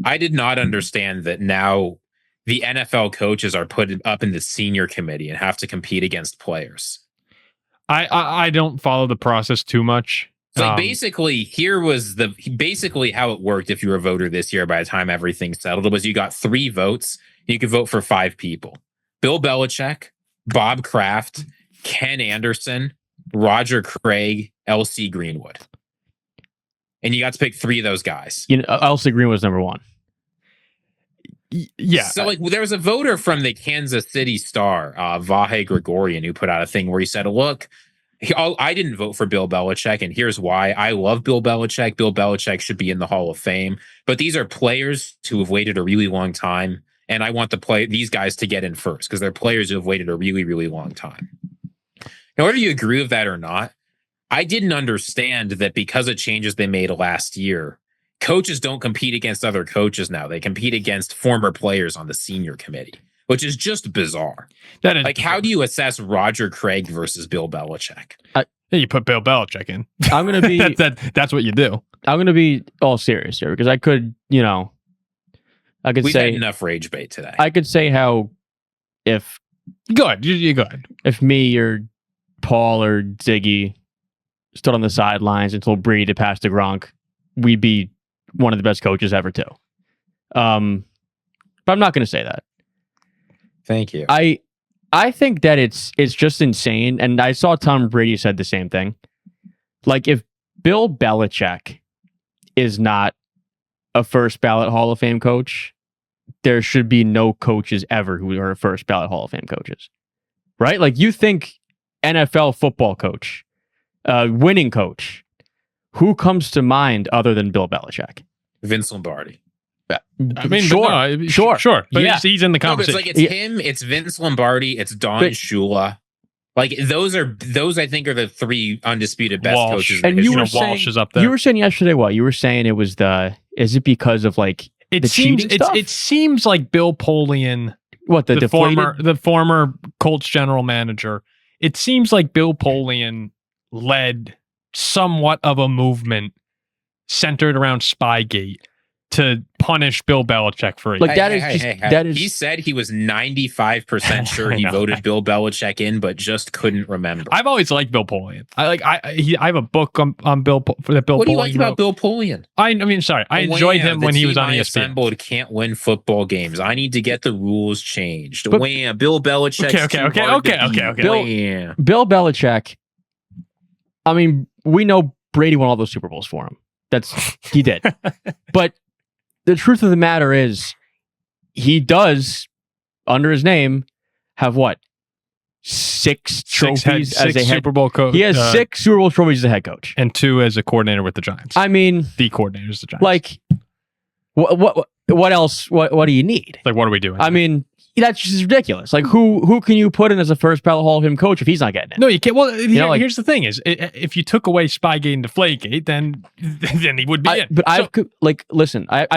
S2: I did not understand that now the NFL coaches are put up in the senior committee and have to compete against players.
S1: I don't follow the process too much.
S2: So basically how it worked if you were a voter this year by the time everything settled was you got 3 votes. You could vote for 5 people. Bill Belichick, Bob Kraft, Ken Anderson, Roger Craig, L.C. Greenwood. And you got to pick 3 of those guys.
S3: You know, L.C. Green was number 1.
S1: Yeah.
S2: So like there was a voter from the Kansas City Star, Vahe Gregorian, who put out a thing where he said, look, I didn't vote for Bill Belichick, and here's why. I love Bill Belichick. Bill Belichick should be in the Hall of Fame. But these are players who have waited a really long time, and I want these guys to get in first because they're players who have waited a really, really long time. Now, whether you agree with that or not, I didn't understand that because of changes they made last year, coaches don't compete against other coaches now. They compete against former players on the senior committee, which is just bizarre.
S1: That is
S2: like, how do you assess Roger Craig versus Bill Belichick?
S1: You put Bill Belichick in.
S3: I'm going to be
S1: that's what you do.
S3: I'm going to be all serious here because I could,
S2: We've
S3: say
S2: had enough rage bait today.
S3: I could say how if
S1: Good. You good.
S3: if me or Paul or Ziggy stood on the sidelines and told Brady to pass to Gronk, we'd be one of the best coaches ever too. But I'm not going to say that.
S2: Thank you.
S3: I think that it's just insane, and I saw Tom Brady said the same thing. Like if Bill Belichick is not a first ballot Hall of Fame coach, there should be no coaches ever who are first ballot Hall of Fame coaches. right? Like you think NFL football coach, winning coach, who comes to mind other than Bill Belichick?
S2: Vince Lombardi.
S1: I mean,
S3: sure.
S1: But
S3: Yeah.
S1: he's in the
S2: No, but it's
S1: conversation.
S2: like it's him, it's Vince Lombardi, it's Don Shula. Like those I think are the three undisputed best
S1: Walsh.
S2: coaches.
S3: And
S2: in
S3: you
S2: history.
S3: were
S1: Walsh
S3: saying,
S1: is up there.
S3: You were saying yesterday what? You were saying it was is it because of like the cheating stuff?
S1: It seems like Bill Polian,
S3: what the
S1: former Colts general manager. It seems like Bill Polian led somewhat of a movement centered around Spygate to punish Bill Belichick for it.
S3: Like that is.
S2: He said he was 95% sure he voted Bill Belichick in, but just couldn't remember.
S1: I've always liked Bill Polian. I have a book on Bill that Bill.
S2: What do you
S1: Polian
S2: like about Bill Polian?
S1: I mean, sorry, I enjoyed him when he was on ESPN.
S2: Assembled can't win football games. I need to get the rules changed. Wham! Bill Belichick.
S1: Okay.
S3: Bill Belichick. I mean, we know Brady won all those Super Bowls for him. He did. But the truth of the matter is, he does, under his name, have what? Six trophies as a
S1: Super Bowl coach.
S3: He has 6 Super Bowl trophies as a head coach.
S1: And 2 as a coordinator with the Giants.
S3: I mean,
S1: the coordinator is the Giants.
S3: Like, what else? What do you need?
S1: Like, what are we doing?
S3: I mean, that's just ridiculous. Like, who can you put in as a first ballot Hall of Fame coach if he's not getting it?
S1: No, you can't. Well,
S3: here's
S1: the thing: is if you took away Spygate and Deflategate, then he would be in.
S3: But listen. I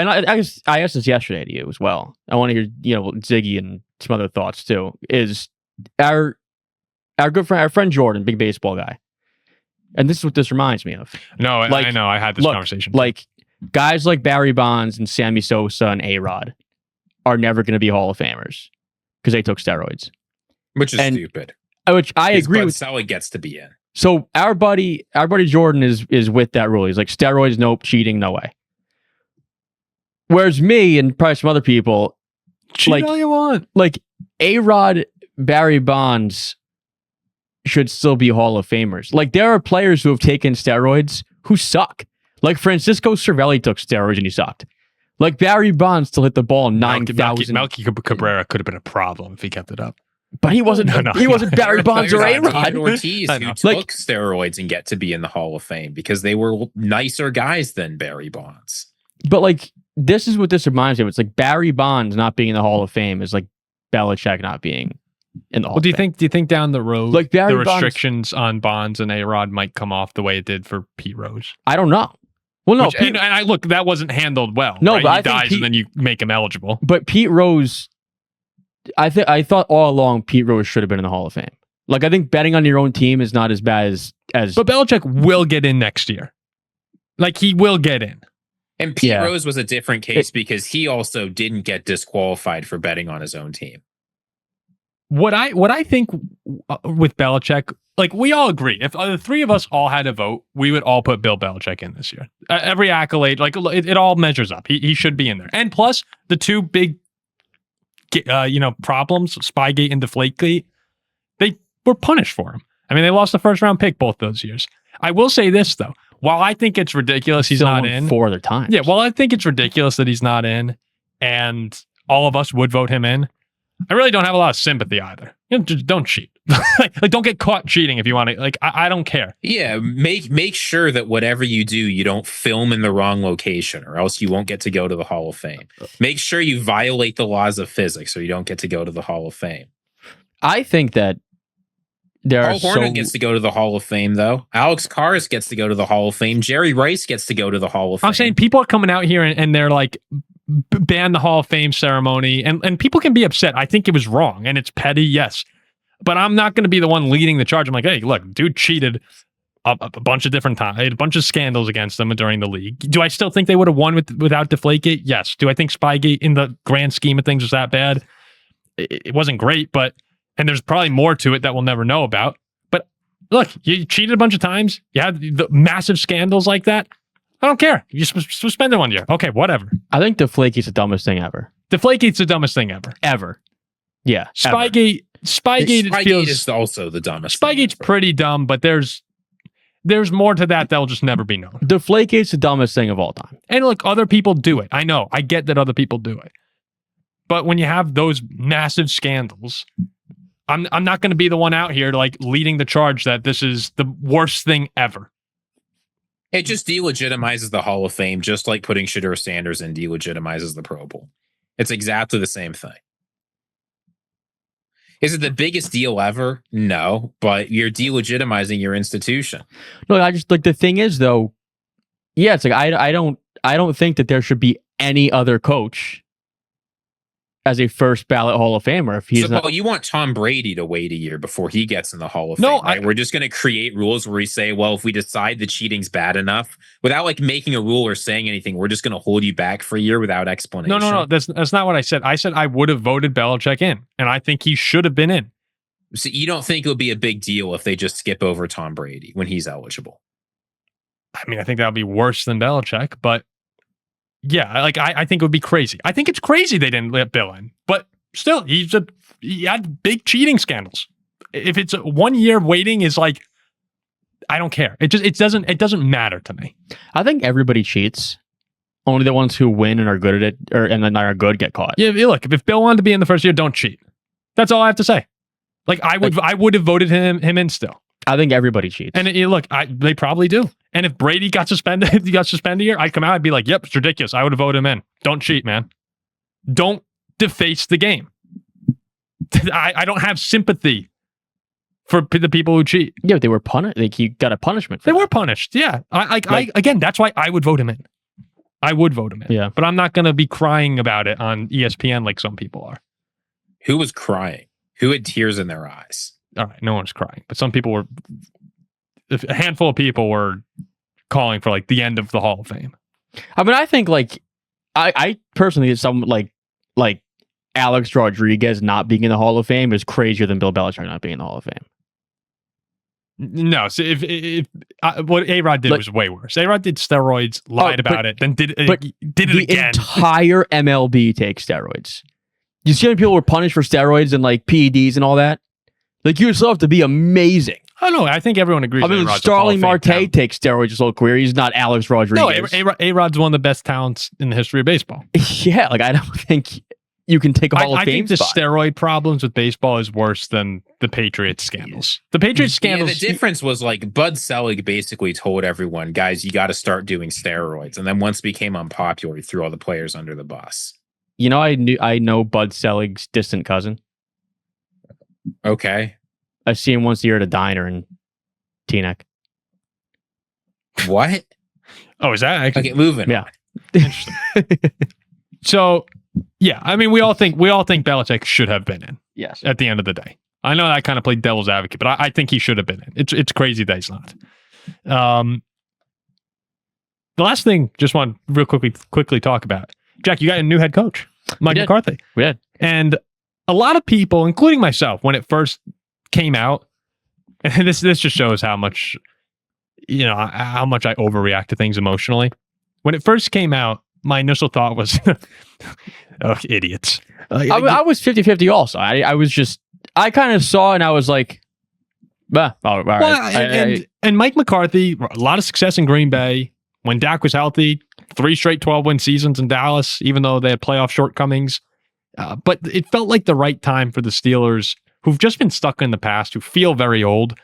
S3: asked this yesterday to you as well. I want to hear Ziggy and some other thoughts too. Is our good friend, our friend Jordan, big baseball guy, and this is what this reminds me of.
S1: No, I know. I had this conversation.
S3: Like guys like Barry Bonds and Sammy Sosa and A-Rod are never going to be Hall of Famers because they took steroids,
S2: which is stupid.
S3: Which I agree with.
S2: Sully gets to be in.
S3: So our buddy Jordan is with that rule. He's like, steroids, nope. Cheating, no way. Whereas me and probably some other people,
S1: cheat all you want.
S3: Like A-Rod, Barry Bonds should still be Hall of Famers. Like there are players who have taken steroids who suck. Like Francisco Cervelli took steroids and he sucked. Like Barry Bonds still hit the ball 9,000.
S1: Melky Cabrera could have been a problem if he kept it up.
S3: But he wasn't. He wasn't Barry Bonds or A-Rod.
S2: Ortiz who took steroids and get to be in the Hall of Fame because they were nicer guys than Barry Bonds.
S3: But like this is what this reminds me of. It's like Barry Bonds not being in the Hall of Fame is like Belichick not being in the Hall of Fame.
S1: Do you think down the road
S3: like
S1: the restrictions on Bonds and A-Rod might come off the way it did for Pete Rose?
S3: I don't know. Well, no,
S1: and I look, that wasn't handled well.
S3: No,
S1: right?
S3: but
S1: he dies and then you make him eligible.
S3: But Pete Rose, I thought all along Pete Rose should have been in the Hall of Fame. Like I think betting on your own team is not as bad as.
S1: But Belichick will get in next year. Like he will get in.
S2: And Pete Rose was a different case because he also didn't get disqualified for betting on his own team.
S1: What I think with Belichick, like we all agree, if the three of us all had a vote, we would all put Bill Belichick in this year. Every accolade, like it all measures up. He should be in there. And plus the two big, problems, Spygate and Deflategate, they were punished for him. I mean, they lost the first round pick both those years. I will say this though, while I think it's ridiculous he's not in
S3: 4 other times.
S1: Yeah, well, I think it's ridiculous that he's not in, and all of us would vote him in. I really don't have a lot of sympathy either. Just don't cheat. like don't get caught cheating if you want to. Like I don't care.
S2: Yeah, make sure that whatever you do, you don't film in the wrong location, or else you won't get to go to the Hall of Fame. Make sure you violate the laws of physics, or you don't get to go to the Hall of Fame.
S3: I think that
S2: Paul Hornung gets to go to the Hall of Fame, though. Alex Karras gets to go to the Hall of Fame. Jerry Rice gets to go to the Hall of Fame.
S1: I'm saying people are coming out here and they're like, ban the Hall of Fame ceremony, and people can be upset. I think it was wrong and it's petty, yes, but I'm not going to be the one leading the charge. I'm like, hey, look, dude cheated a bunch of different times, a bunch of scandals against them during the league. Do I still think they would have won without Deflategate? Yes. Do I think Spygate in the grand scheme of things was that bad? It wasn't great, and there's probably more to it that we'll never know about. But look, you cheated a bunch of times. You had the massive scandals like that. I don't care. You suspend it 1 year. Okay, whatever.
S3: I think Deflategate's the dumbest thing ever.
S1: Deflategate's the dumbest thing ever.
S3: Ever. Yeah.
S1: Spygate
S2: is also the dumbest.
S1: Spygate's pretty dumb, but there's more to that that'll just never be known.
S3: Deflategate's the dumbest thing of all time.
S1: And look, other people do it. I know. I get that other people do it. But when you have those massive scandals, I'm not going to be the one out here like leading the charge that this is the worst thing ever.
S2: It just delegitimizes the Hall of Fame, just like putting Shedeur Sanders in delegitimizes the Pro Bowl. It's exactly the same thing. Is it the biggest deal ever? No, but you're delegitimizing your institution.
S3: No, I just like the thing is though. Yeah, it's like I don't think that there should be any other coach as a first ballot Hall of Famer if he's not.
S2: Paul, you want Tom Brady to wait a year before he gets in the Hall of
S1: No,
S2: Fame, right? We're just going to create rules where we say, well, if we decide the cheating's bad enough, without like making a rule or saying anything, we're just going to hold you back for a year without explanation.
S1: No. That's not what I said. I said I would have voted Belichick in, and I think he should have been in.
S2: So you don't think it would be a big deal if they just skip over Tom Brady when he's eligible?
S1: I mean, I think that would be worse than Belichick, but yeah, like I think it would be crazy. I think it's crazy they didn't let Bill in, but still, he had big cheating scandals. If it's 1 year waiting is like, I don't care. It doesn't matter to me.
S3: I think everybody cheats. Only the ones who win and are good at it, and then are good, get caught.
S1: Yeah, look, if Bill wanted to be in the first year, don't cheat. That's all I have to say. Like I would have voted him in still.
S3: I think everybody cheats.
S1: And look, they probably do. And if Brady got suspended, a year, I'd come out, I'd be like, yep, it's ridiculous. I would have voted him in. Don't cheat, man. Don't deface the game. I don't have sympathy for the people who cheat.
S3: Yeah, but they were punished. Like he got a punishment.
S1: They were punished. Yeah. Again, that's why I would vote him in. I would vote him in.
S3: Yeah.
S1: But I'm not going to be crying about it on ESPN like some people are.
S2: Who was crying? Who had tears in their eyes?
S1: All right, no one's crying, but some people were. A handful of people were calling for like the end of the Hall of Fame.
S3: I mean, I think like I personally think some like Alex Rodriguez not being in the Hall of Fame is crazier than Bill Belichick not being in the Hall of Fame.
S1: No, so if what A-Rod did was way worse. A-Rod did steroids, lied about it, then did it again.
S3: The entire MLB takes steroids. You see how many people were punished for steroids and like PEDs and all that? Like you still have to be amazing.
S1: Oh no, I think everyone agrees.
S3: I mean, Starling Marte takes steroids his whole career. He's not Alex Rodriguez.
S1: No, A-Rod's one of the best talents in the history of baseball.
S3: Yeah, like I don't think you can take a Hall of Fame.
S1: I think the steroid problems with baseball is worse than the Patriots scandals. The Patriots scandals.
S2: Yeah, the difference was like Bud Selig basically told everyone, guys, you got to start doing steroids. And then once it became unpopular, he threw all the players under the bus.
S3: You know, I know Bud Selig's distant cousin.
S2: Okay.
S3: I see him once a year at a diner in Teaneck.
S2: What?
S1: Oh, is that actually?
S2: Okay, moving.
S3: Yeah.
S1: Interesting. So, yeah, I mean, we all think Belichick should have been in.
S3: Yes.
S1: At the end of the day, I know I kind of played devil's advocate, but I think he should have been in. It's crazy that he's not. The last thing, just want to real quickly talk about. Jack, you got a new head coach, Mike McCarthy.
S3: We did.
S1: And a lot of people, including myself, when it first came out, and this just shows how much, how much I overreact to things emotionally. When it first came out, my initial thought was, oh, idiots.
S3: I was 50-50 also. I kind of saw and I was like, all right.
S1: And Mike McCarthy, a lot of success in Green Bay. When Dak was healthy, 3 straight 12-win seasons in Dallas, even though they had playoff shortcomings. But it felt like the right time for the Steelers, who've just been stuck in the past, who feel very old,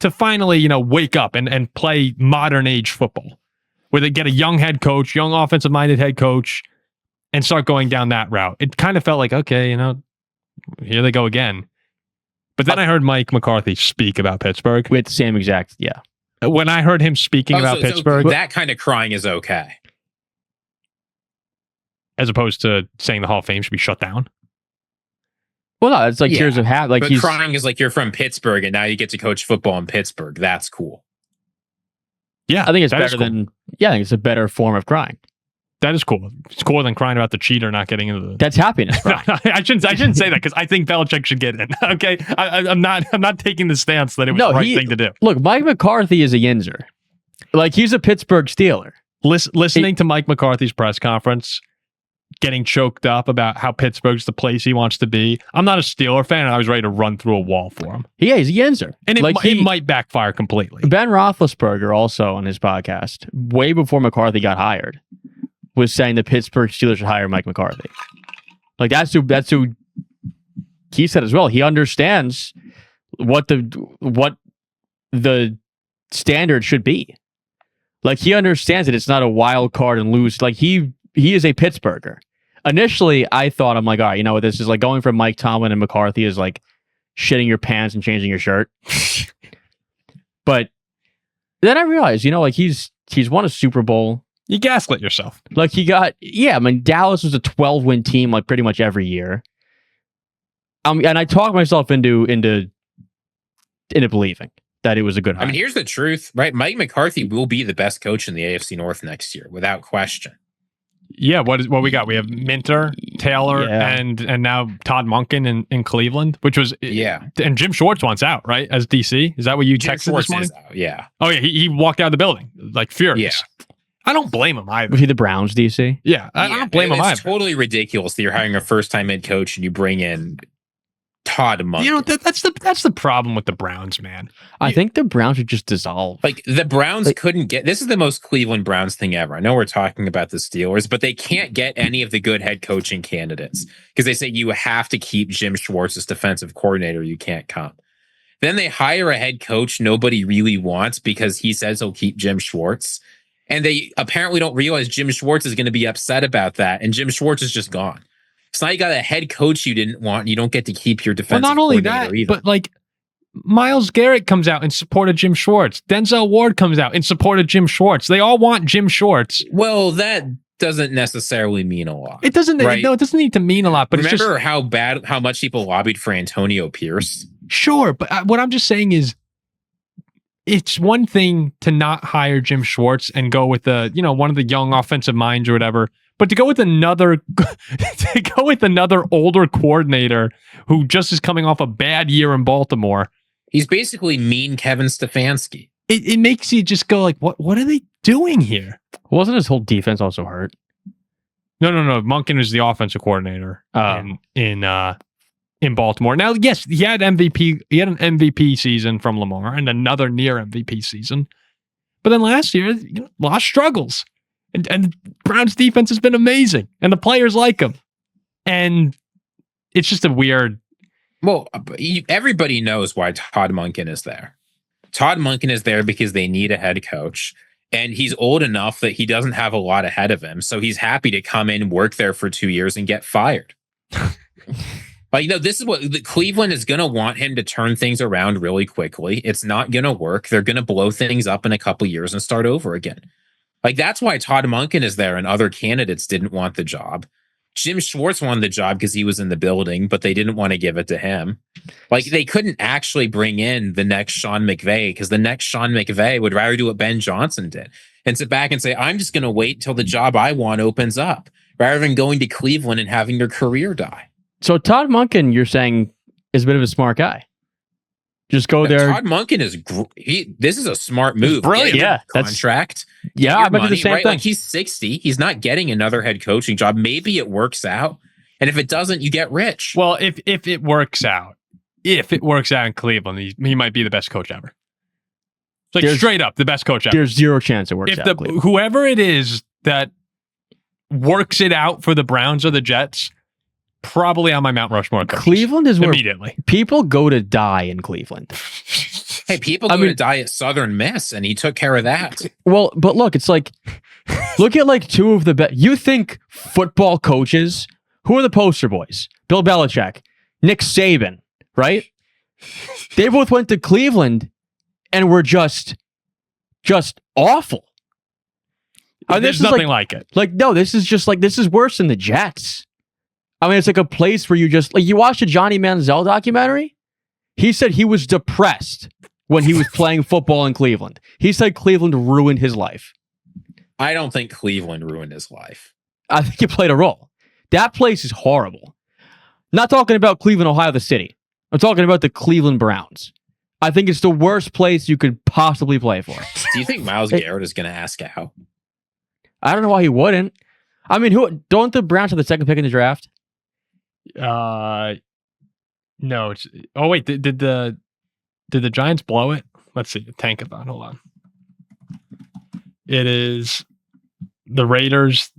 S1: to finally, wake up and play modern age football, where they get a young head coach, young offensive-minded head coach, and start going down that route. It kind of felt like, okay, here they go again. But then I heard Mike McCarthy speak about Pittsburgh.
S3: With the same exact, yeah.
S1: When I heard him speaking about Pittsburgh...
S2: So that kind of crying is okay.
S1: As opposed to saying the Hall of Fame should be shut down?
S3: Well, no, it's like tears of hat. Like
S2: but crying is like you're from Pittsburgh and now you get to coach football in Pittsburgh. That's cool.
S1: Yeah,
S3: I think it's better than... Yeah, I think it's a better form of crying.
S1: That is cool. It's cooler than crying about the cheater not getting into the...
S3: That's happiness.
S1: I shouldn't say that because I think Belichick should get in. Okay, I'm not taking the stance that it was the right thing to do.
S3: Look, Mike McCarthy is a yinzer. Like he's a Pittsburgh Steeler.
S1: Listening to Mike McCarthy's press conference, getting choked up about how Pittsburgh's the place he wants to be. I'm not a Steeler fan, and I was ready to run through a wall for him.
S3: Yeah, he's a yinzer,
S1: and it might backfire completely.
S3: Ben Roethlisberger also on his podcast, way before McCarthy got hired, was saying the Pittsburgh Steelers should hire Mike McCarthy. Like that's who he said as well, he understands what the standard should be. Like, he understands that it's not a wild card and lose. Like, he is a Pittsburgher. Initially, I thought, I'm like, all right, you know what, this is like going from Mike Tomlin and McCarthy is like shitting your pants and changing your shirt. But then I realized, you know, like he's won a Super Bowl.
S1: You gaslit yourself.
S3: Like I mean, Dallas was a 12-win team like pretty much every year. And I talked myself into believing that it was a good hire.
S2: I mean, here's the truth, right? Mike McCarthy will be the best coach in the AFC North next year, without question.
S1: Yeah, what we got? We have Minter, Taylor,
S3: Yeah.
S1: and now Todd Monken in Cleveland, which was and Jim Schwartz wants out, right? As DC. Is that what you
S2: Jim
S1: texted
S2: Schwartz
S1: this morning?
S2: is out, yeah.
S1: Oh yeah, he walked out of the building like furious.
S2: Yeah.
S1: I don't blame him either.
S3: Was he the Browns DC?
S1: Yeah, I don't blame him either.
S2: It's totally ridiculous that you're hiring a first-time head coach and you bring in Todd Monken.
S1: You know, that's the problem with the Browns, man.
S3: I think the Browns should just dissolve.
S2: Like, the Browns couldn't get... This is the most Cleveland Browns thing ever. I know we're talking about the Steelers, but they can't get any of the good head coaching candidates because they say you have to keep Jim Schwartz as defensive coordinator. You can't come. Then they hire a head coach nobody really wants because he says he'll keep Jim Schwartz. And they apparently don't realize Jim Schwartz is going to be upset about that. And Jim Schwartz is just gone. So now you got a head coach you didn't want. And you don't get to keep your defensive
S1: Well, not only
S2: coordinator
S1: that,
S2: either.
S1: but like Myles Garrett comes out in support of Jim Schwartz. Denzel Ward comes out in support of Jim Schwartz. They all want Jim Schwartz.
S2: Well, that doesn't necessarily mean a lot.
S1: It doesn't.
S2: Right.
S1: No, it doesn't need to mean a lot. But
S2: remember
S1: it's just,
S2: how much people lobbied for Antonio Pierce?
S1: Sure, but what I'm just saying is, it's one thing to not hire Jim Schwartz and go with one of the young offensive minds or whatever, but to go with another older coordinator who just is coming off a bad year in Baltimore.
S2: He's basically mean Kevin Stefanski.
S1: It makes you just go like, what are they doing here?
S3: Wasn't his whole defense also hurt?
S1: No. Monken is the offensive coordinator in Baltimore. Now, yes, he had MVP. He had an MVP season from Lamar and another near MVP season. But then last year, a lot of struggles. And the Browns defense has been amazing. And the players like him. And it's just a weird...
S2: Well, everybody knows why Todd Monken is there. Todd Monken is there because they need a head coach. And he's old enough that he doesn't have a lot ahead of him. So he's happy to come in, work there for 2 years, and get fired. Like, this is what Cleveland is going to want him to turn things around really quickly. It's not going to work. They're going to blow things up in a couple years and start over again. Like, that's why Todd Monken is there and other candidates didn't want the job. Jim Schwartz wanted the job because he was in the building, but they didn't want to give it to him. Like, they couldn't actually bring in the next Sean McVay because the next Sean McVay would rather do what Ben Johnson did and sit back and say, I'm just going to wait till the job I want opens up rather than going to Cleveland and having your career die.
S3: So Todd Monken, you're saying, is a bit of a smart guy. Just go there.
S2: Todd Monken is this is a smart move.
S1: Brilliant.
S3: Yeah,
S2: contract.
S3: Yeah, I bet you the same thing.
S2: Like, he's 60. He's not getting another head coaching job. Maybe it works out, and if it doesn't, you get rich.
S1: Well, if it works out in Cleveland, he might be the best coach ever. Like, straight up, the best coach ever.
S3: There's zero chance it works out.
S1: Whoever it is that works it out for the Browns or the Jets, probably on my Mount Rushmore coaches.
S3: Cleveland is where
S1: immediately
S3: people go to die in Cleveland.
S2: Hey, people go to die at Southern Miss, and he took care of that.
S3: Well, but look, it's like, look at like two of the best. You think football coaches, who are the poster boys? Bill Belichick, Nick Saban, right? They both went to Cleveland and were just awful.
S1: There's nothing like it.
S3: Like, no, this is worse than the Jets. I mean, it's like a place where you watched a Johnny Manziel documentary. He said he was depressed when he was playing football in Cleveland. He said Cleveland ruined his life.
S2: I don't think Cleveland ruined his life.
S3: I think it played a role. That place is horrible. Not talking about Cleveland, Ohio, the city. I'm talking about the Cleveland Browns. I think it's the worst place you could possibly play for.
S2: Do you think Myles Garrett is going to ask out?
S3: I don't know why he wouldn't. I mean, don't the Browns have the second pick in the draft?
S1: No. Oh wait, did the Giants blow it? Let's see. Tankathon. Hold on. It is the Raiders.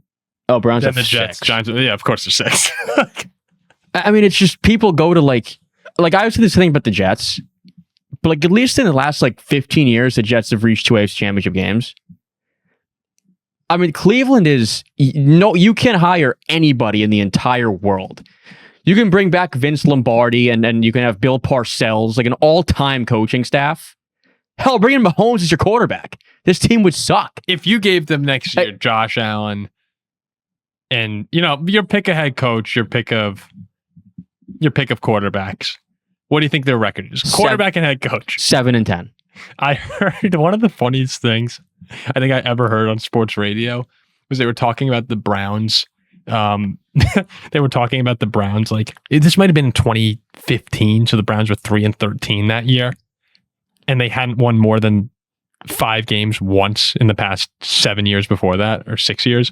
S3: Oh, Browns
S1: then
S3: have
S1: the Jets.
S3: six.
S1: Giants. Yeah, of course they're 6.
S3: I mean, it's just people go to like I was saying this thing about the Jets, but like at least in the last like 15 years, the Jets have reached 2 AFC Championship games. I mean, Cleveland is you can't hire anybody in the entire world. You can bring back Vince Lombardi and you can have Bill Parcells, like an all-time coaching staff. Hell, bring in Mahomes as your quarterback. This team would suck.
S1: If you gave them next year Josh Allen and your pick of head coach, your pick of quarterbacks, what do you think their record is? Quarterback and head coach.
S3: 7-10.
S1: I heard one of the funniest things I think I ever heard on sports radio was they were talking about the Browns. They were talking about the Browns like this might have been in 2015, so the Browns were 3-13 that year, and they hadn't won more than 5 games once in the past 7 years before that, or 6 years,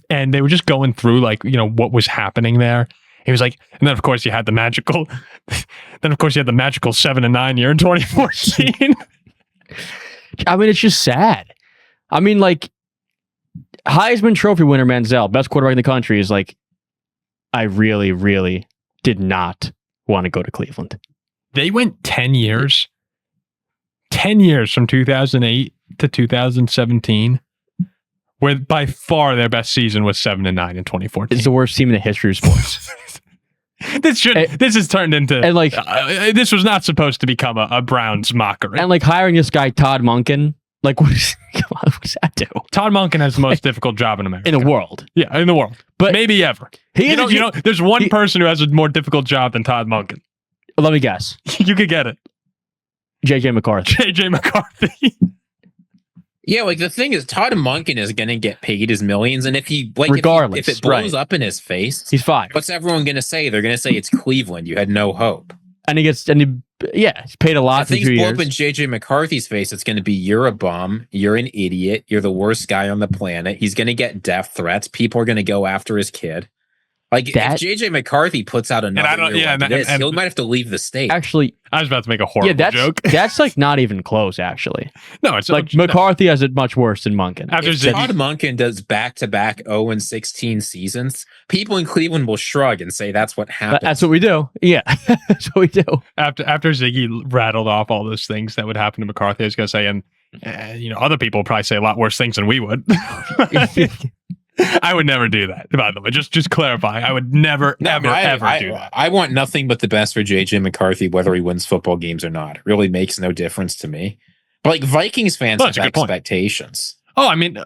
S1: and they were just going through like what was happening there. He was like, and then of course you had the magical 7-9 year in 2014.
S3: I mean, it's just sad. I mean, like, Heisman Trophy winner Manziel, best quarterback in the country, is like, I really, really did not want to go to Cleveland.
S1: They went 10 years. 10 years from 2008 to 2017, where by far their best season was 7-9 in 2014.
S3: It's the worst team in the history of sports.
S1: This has turned into
S3: and like
S1: this was not supposed to become a Browns mockery.
S3: And like hiring this guy Todd Monken, like what does that do?
S1: Todd Monken has the most difficult job in America,
S3: in the world.
S1: Yeah, in the world, but maybe ever. There's one person who has a more difficult job than Todd Monken.
S3: Let me guess.
S1: You could get it.
S3: JJ McCarthy.
S1: JJ McCarthy.
S2: Yeah, like the thing is, Todd Monken is going to get paid his millions, and if regardless, if it blows up in his face,
S3: he's fine.
S2: What's everyone going to say? They're going to say it's Cleveland. You had no hope.
S3: And he's paid a lot.
S2: If things blow up in JJ McCarthy's face, it's going to be you're a bum, you're an idiot, you're the worst guy on the planet. He's going to get death threats. People are going to go after his kid. Like if JJ McCarthy puts out another year like this, he might have to leave the state.
S3: Actually,
S1: I was about to make a horrible joke.
S3: That's like not even close. Actually,
S1: no, it's
S3: like McCarthy has it much worse than Monken.
S2: If Todd Monken does back-to-back 0-16 seasons, people in Cleveland will shrug and say that's what happened.
S3: That's what we do. Yeah, that's what we do.
S1: After Ziggy rattled off all those things that would happen to McCarthy, I was gonna say, and other people probably say a lot worse things than we would. I would never do that, by the way. Just clarifying. I would never, ever do that.
S2: I want nothing but the best for JJ McCarthy, whether he wins football games or not. It really makes no difference to me. But like Vikings fans have expectations.
S1: Oh, I mean,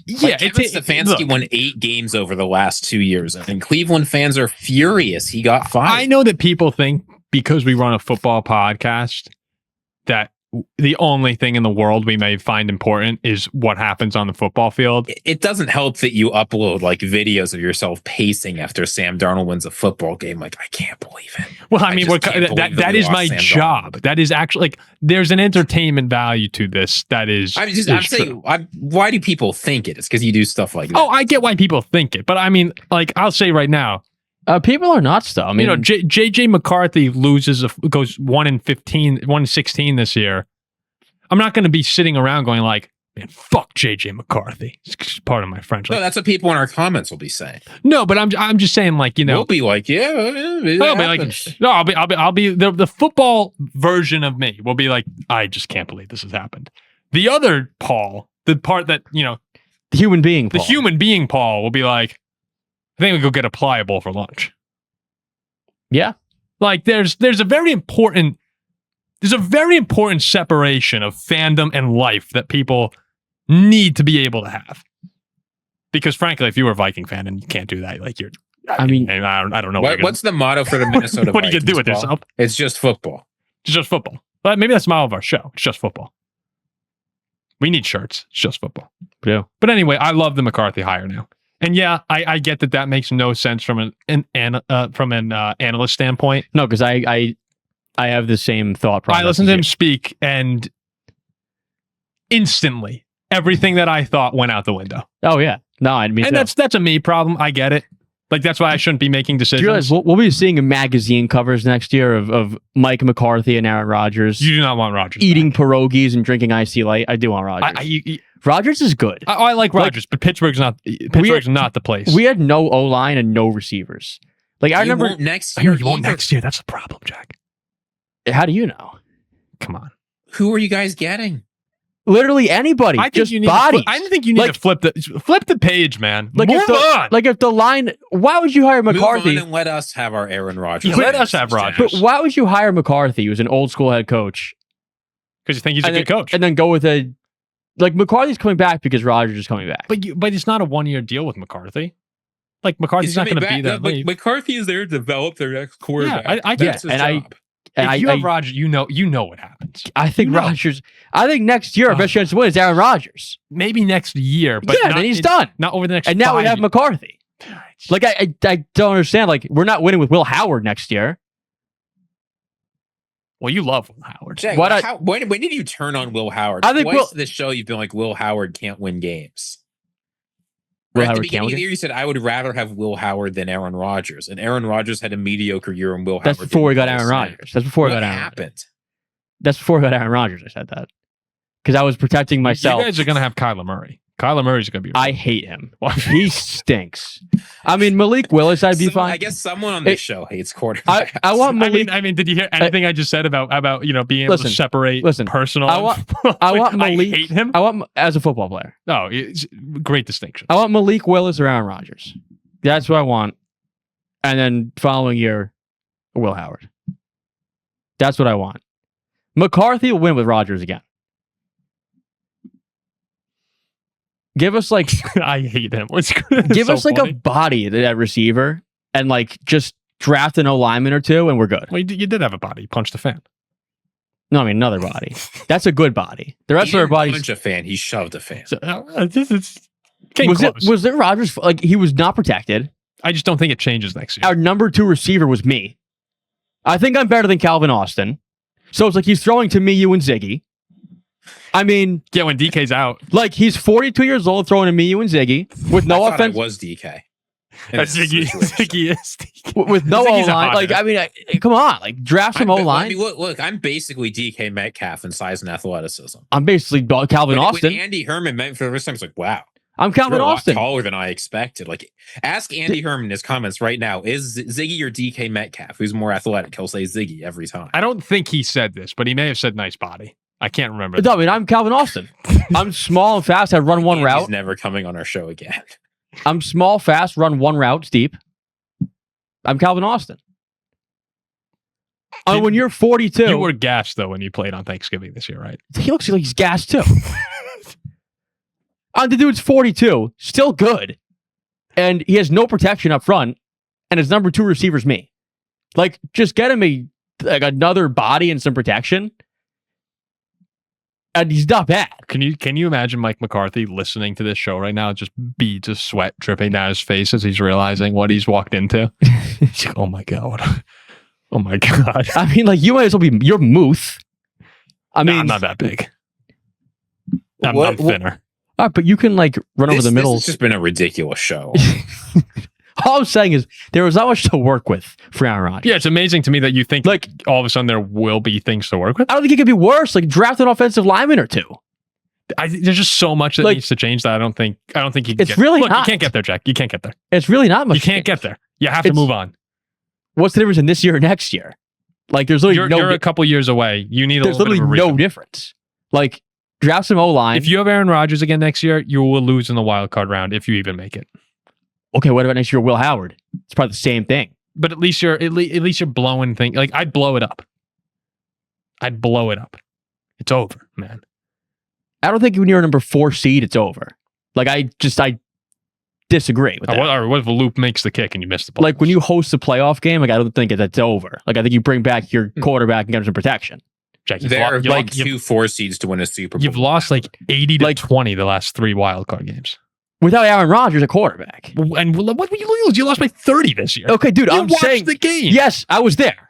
S2: yeah. Kevin Stefanski won 8 games over the last 2 years. And Cleveland fans are furious he got 5.
S1: I know that people think because we run a football podcast that the only thing in the world we may find important is what happens on the football field.
S2: It doesn't help that you upload like videos of yourself pacing after Sam Darnold wins a football game. Like, I can't believe it.
S1: Well, I mean, that is my job. That is actually like, there's an entertainment value to this. That is, I'm
S2: saying, why do people think it? It's because you do stuff like that.
S1: Oh, I get why people think it, but I mean, like, I'll say right now,
S3: people are nuts though. I mean,
S1: JJ McCarthy goes 1-15, 1-16 this year. I'm not going to be sitting around going like, man, fuck JJ McCarthy. It's part of my French.
S2: No, that's what people in our comments will be saying.
S1: No, but I'm just saying, like,
S2: we'll be like,
S1: I'll be the football version of me will be like, I just can't believe this has happened. The other Paul, the part that the human being Paul will be like, I think we go get a pliable for lunch.
S3: Yeah.
S1: Like there's a very important separation of fandom and life that people need to be able to have. Because frankly, if you were a Viking fan and you can't do that, like I don't know.
S2: What's the motto for the Minnesota
S1: what
S2: Vikings?
S1: What are you going to do with yourself?
S2: It's just football.
S1: It's just football. But maybe that's the model of our show. It's just football. We need shirts. It's just football.
S3: Yeah.
S1: But anyway, I love the McCarthy hire now. And yeah, I get that makes no sense from an analyst standpoint.
S3: No, because I have the same thought process.
S1: I listened to him speak, and instantly everything that I thought went out the window.
S3: Oh yeah, no, I mean,
S1: and that's a me problem. I get it. Like that's why I shouldn't be making decisions.
S3: Do you realize we'll be seeing magazine covers next year of Mike McCarthy and Aaron Rodgers.
S1: You do not want Rodgers
S3: eating pierogies and drinking Icy Light. I do want Rodgers. Rodgers is good.
S1: I like Rodgers, but Pittsburgh's not the place.
S3: We had no O-line and no receivers. Like I
S2: You
S3: remember
S2: won't next
S1: I know
S2: year.
S1: you won't
S2: either.
S1: next year. That's the problem, Jack.
S3: How do you know?
S1: Come on.
S2: Who are you guys getting?
S3: Literally anybody.
S1: I think
S3: just
S1: you need
S3: bodies.
S1: I think you need
S3: Like-
S1: to flip the page, man.
S3: Like
S1: Move
S3: if the,
S1: on.
S3: Like if the line, why would you hire McCarthy?
S2: Move on and let us have our Aaron Rodgers.
S1: Yeah, let us have Rodgers.
S3: But why would you hire McCarthy, who's an old school head coach,
S1: Because you think he's a good coach.
S3: and then go with a like McCarthy's coming back because Rodgers is coming back?
S1: But it's not a 1-year deal with McCarthy. Like McCarthy's not going to be there.
S2: McCarthy is there to develop their next quarterback.
S1: Yeah, I get
S2: That's
S1: it.
S2: his job.
S1: If you have Rodgers, you know what happens.
S3: I think Rodgers. I think next year our best chance to win is Aaron Rodgers.
S1: Maybe next year, but
S3: Yeah, then he's done.
S1: Not over the next.
S3: And now we
S1: 5
S3: have
S1: years.
S3: McCarthy. Like I don't understand. Like we're not winning with Will Howard next year.
S1: Well, you love Will Howard.
S2: Jack,
S3: What
S2: when did you turn on Will Howard?
S3: I think
S2: Twice this show you've been like Will Howard can't win games.
S3: Will
S2: At the
S3: Howard
S2: beginning
S3: can't
S2: of the year, you said I would rather have Will Howard than Aaron Rodgers, and Aaron Rodgers had a mediocre year, and Will
S3: That's
S2: Howard.
S3: before we
S2: didn't
S3: got
S2: play
S3: Aaron
S2: a snap.
S3: Rodgers. That's before we
S2: What
S3: got Aaron.
S2: happened?
S3: That's before we got Aaron Rodgers. I said that because I was protecting myself.
S1: You guys are going to have Kyler Murray. Kyler Murray's going to be.
S3: I hate him. He stinks. I mean, Malik Willis, I'd be fine.
S2: I guess someone on this show hates quarterbacks.
S3: I want Malik.
S1: I mean, did you hear anything I just said about being able to separate personal?
S3: I want Malik.
S1: I hate him.
S3: I want as a football player.
S1: No, it's great distinction.
S3: I want Malik Willis or Aaron Rodgers. That's what I want. And then following year, Will Howard. That's what I want. McCarthy will win with Rodgers again. Give us like
S1: I hate him.
S3: give us like a body at receiver and like just draft an O lineman or two and we're good.
S1: Well, you did have a body. You punched a fan.
S3: No, I mean another body. That's a good body. The rest of our bodies.
S2: Punch a fan. He shoved a fan.
S1: So,
S3: Was it Rodgers? Like he was not protected.
S1: I just don't think it changes next year.
S3: Our number 2 receiver was me. I think I'm better than Calvin Austin. So it's like he's throwing to me, you, and Ziggy. I mean,
S1: yeah, when DK's out,
S3: like he's 42 years old throwing to me, you, and Ziggy with no
S2: I
S3: offense.
S2: It was DK.
S1: Ziggy is
S3: with no O
S1: Ziggy's a
S3: line. Like
S1: hothead.
S3: I mean, come on, like draft some O line.
S2: Look, I'm basically DK Metcalf in size and athleticism.
S3: I'm basically Calvin Austin.
S2: When Andy Herman met for the first time, it's like, wow.
S3: I'm Calvin
S2: You're a lot
S3: Austin.
S2: taller than I expected. Like, ask Andy Herman in his comments right now: is Ziggy or DK Metcalf? Who's more athletic? He'll say Ziggy every time.
S1: I don't think he said this, but he may have said nice body. I can't remember.
S3: No, I mean, I'm Calvin Austin. I'm small and fast. I run one route.
S2: He's never coming on our show again.
S3: I'm small, fast, run one route, steep. I'm Calvin Austin. When you're 42,
S1: You were gassed though when you played on Thanksgiving this year, right?
S3: he looks like he's gassed too. The dude's 42, still good, and he has no protection up front, and his number 2 receiver's me. Like, just get him another body and some protection, and he's not bad.
S1: Can you imagine Mike McCarthy listening to this show right now? Just beads of sweat dripping down his face as he's realizing what he's walked into. He's like, oh my god, oh my god.
S3: I mean, like, you might as well be you're Muth. I mean,
S1: I'm not that big. I'm thinner.
S3: All right, but you can like run over the middle.
S2: This has just been a ridiculous show.
S3: All I'm saying is there was not much to work with for Aaron Rodgers.
S1: Yeah, it's amazing to me that you think
S3: Like,
S1: all of a sudden there will be things to work with.
S3: I don't think it could be worse. Like draft an offensive lineman or two.
S1: There's just so much that
S3: Like,
S1: needs to change that I don't think you can
S3: it's
S1: get.
S3: really
S1: Look,
S3: not.
S1: You can't get there, Jack. You can't get there.
S3: It's really not much.
S1: You can't get there. You have to
S3: It's-
S1: move on.
S3: What's the difference in this year or next year? Like there's literally
S1: You're a couple years away. You need a
S3: there's
S1: little bit
S3: literally
S1: of a
S3: no
S1: reboot.
S3: difference. Like draft some O line.
S1: If you have Aaron Rodgers again next year, you will lose in the wild card round if you even make it.
S3: Okay, what about next year? Will Howard? It's probably the same thing.
S1: But at least you're blowing things. Like I'd blow it up. It's over, man.
S3: I don't think when you're a number 4 seed, it's over. Like I disagree with that.
S1: What if a loop makes the kick and you miss the playoffs?
S3: Like when you host a playoff game, like I don't think that's over. Like I think you bring back your quarterback and get him some protection.
S1: Jack,
S2: There are like
S1: you've-
S2: 2 4 seeds to win a Super Bowl.
S1: You've lost like 80 to
S3: Like-
S1: 20 the last 3 wild card games.
S3: Without Aaron Rodgers, a quarterback.
S1: And what would you lose? You lost by 30 this year.
S3: Okay, dude,
S1: You
S3: I'm
S1: watched
S3: saying
S1: the game.
S3: yes, I was there.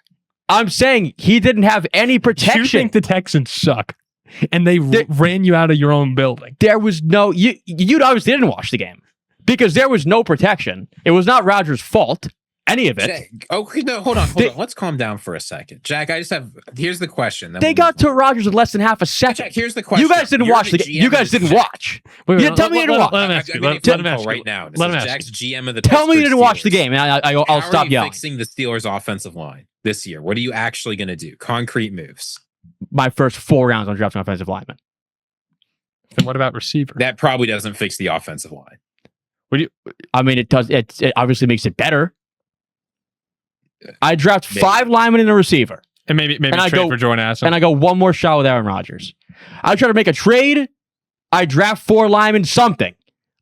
S3: I'm saying he didn't have any
S1: You
S3: protection.
S1: think the Texans suck, and they ran you out of your own building.
S3: There was no you obviously didn't watch the game because there was no protection. It was not Rodgers' fault. any of it.
S2: Jack, no, hold on. Let's calm down for a second. Jack, here's the question.
S3: They got to Rodgers in less than half a second.
S2: Jack, here's the question.
S3: You guys didn't watch the game. You guys didn't watch. Tell me you didn't watch.
S1: Let him ask you. Let him ask you
S2: right now. This
S1: Let him
S2: is
S1: ask
S2: Jack's GM of the
S3: Tell me you didn't
S2: Pittsburgh
S3: watch the
S2: Steelers.
S3: game, and I'll stop yelling.
S2: Fixing the Steelers' offensive line this year. What are you actually going to do? Concrete moves.
S3: My first 4 rounds on drafting offensive lineman.
S1: Then what about receiver?
S2: That probably doesn't fix the offensive line.
S3: I mean, it does. It obviously makes it better. I draft 5 linemen and a receiver.
S1: And maybe
S3: I
S1: trade
S3: go-
S1: for Jordan Addison.
S3: And I go one more shot with Aaron Rodgers. I try to make a trade. I draft 4 linemen, something.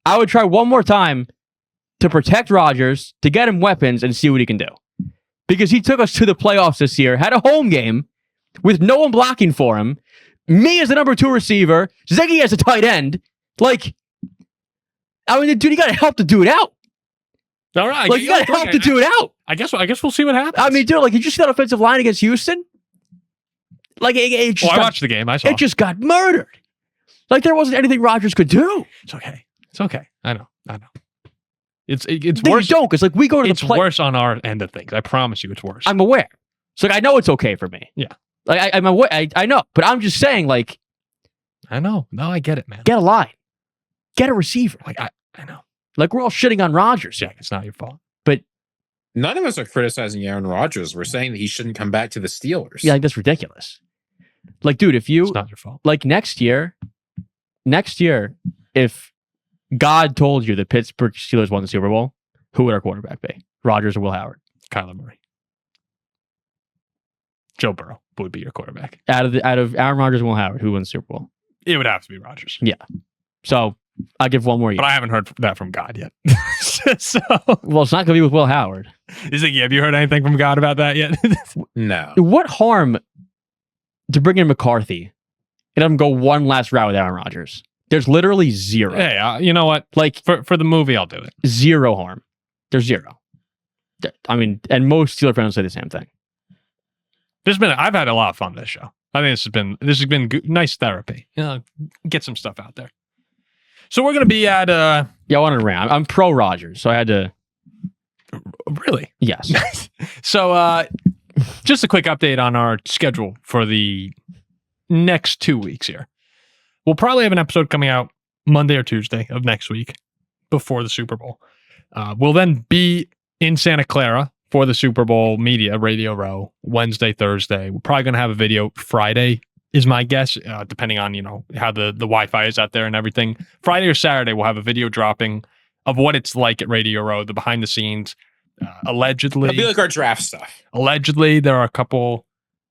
S3: I would try one more time to protect Rodgers, to get him weapons and see what he can do. Because he took us to the playoffs this year, had a home game with no one blocking for him. Me as the number 2 receiver, Ziggy as a tight end. Like, I mean, dude, you got to help the dude out.
S1: All right,
S3: Like, you got to help the dude out.
S1: I guess we'll see what happens.
S3: I mean, dude, like, did you see that offensive line against Houston? Like, it just
S1: I
S3: got,
S1: watched the game. I saw.
S3: it just got murdered. Like, there wasn't anything Rodgers could do.
S1: It's okay. It's okay. I know. It's
S3: No,
S1: worse.
S3: you don't, because like we go to
S1: It's
S3: the play.
S1: worse on our end of things. I promise you, it's worse.
S3: I'm aware. So like, I know it's okay for me.
S1: Yeah.
S3: Like I'm aware. I know, but I'm just saying, like,
S1: I know. No, I get it, man.
S3: get a line, get a receiver.
S1: Like I know.
S3: Like we're all shitting on Rodgers.
S1: Jack, it's not your fault.
S2: None of us are criticizing Aaron Rodgers. We're saying that he shouldn't come back to the Steelers.
S3: Yeah, like that's ridiculous. Like, dude, if you
S1: It's not your fault.
S3: like next year, if God told you the Pittsburgh Steelers won the Super Bowl, who would our quarterback be? Rodgers or Will Howard?
S1: Kyler Murray. Joe Burrow would be your quarterback.
S3: Out of Aaron Rodgers and Will Howard, who wins the Super Bowl?
S1: It would have to be Rodgers.
S3: So I'll give one more year.
S1: But I haven't heard that from God yet. So,
S3: Well, it's not going to be with Will Howard.
S1: Ziggy, have you heard anything from God about that yet?
S2: No.
S3: What harm to bring in McCarthy and have him go one last round with Aaron Rodgers? There's literally zero.
S1: Hey, you know what?
S3: Like,
S1: For the movie, I'll do it.
S3: zero harm. There's zero. I mean, and most Steelers fans say the same thing.
S1: I've had a lot of fun this show. I think this has been nice therapy. You know, get some stuff out there. So we're gonna be at
S3: Yeah, I wanted to rant. I'm pro Rodgers, so I had to.
S1: really.
S3: Yes.
S1: So just a quick update on our schedule for the next 2 weeks here. We'll probably have an episode coming out Monday or Tuesday of next week before the Super Bowl. We'll then be in Santa Clara for the Super Bowl media, Radio Row, Wednesday, Thursday. We're probably going to have a video Friday, is my guess, depending on, how the Wi-Fi is out there and everything. Friday or Saturday, we'll have a video dropping of what it's like at Radio Row, the behind the scenes. Allegedly,
S2: It'll be like our draft stuff.
S1: Allegedly, there are a couple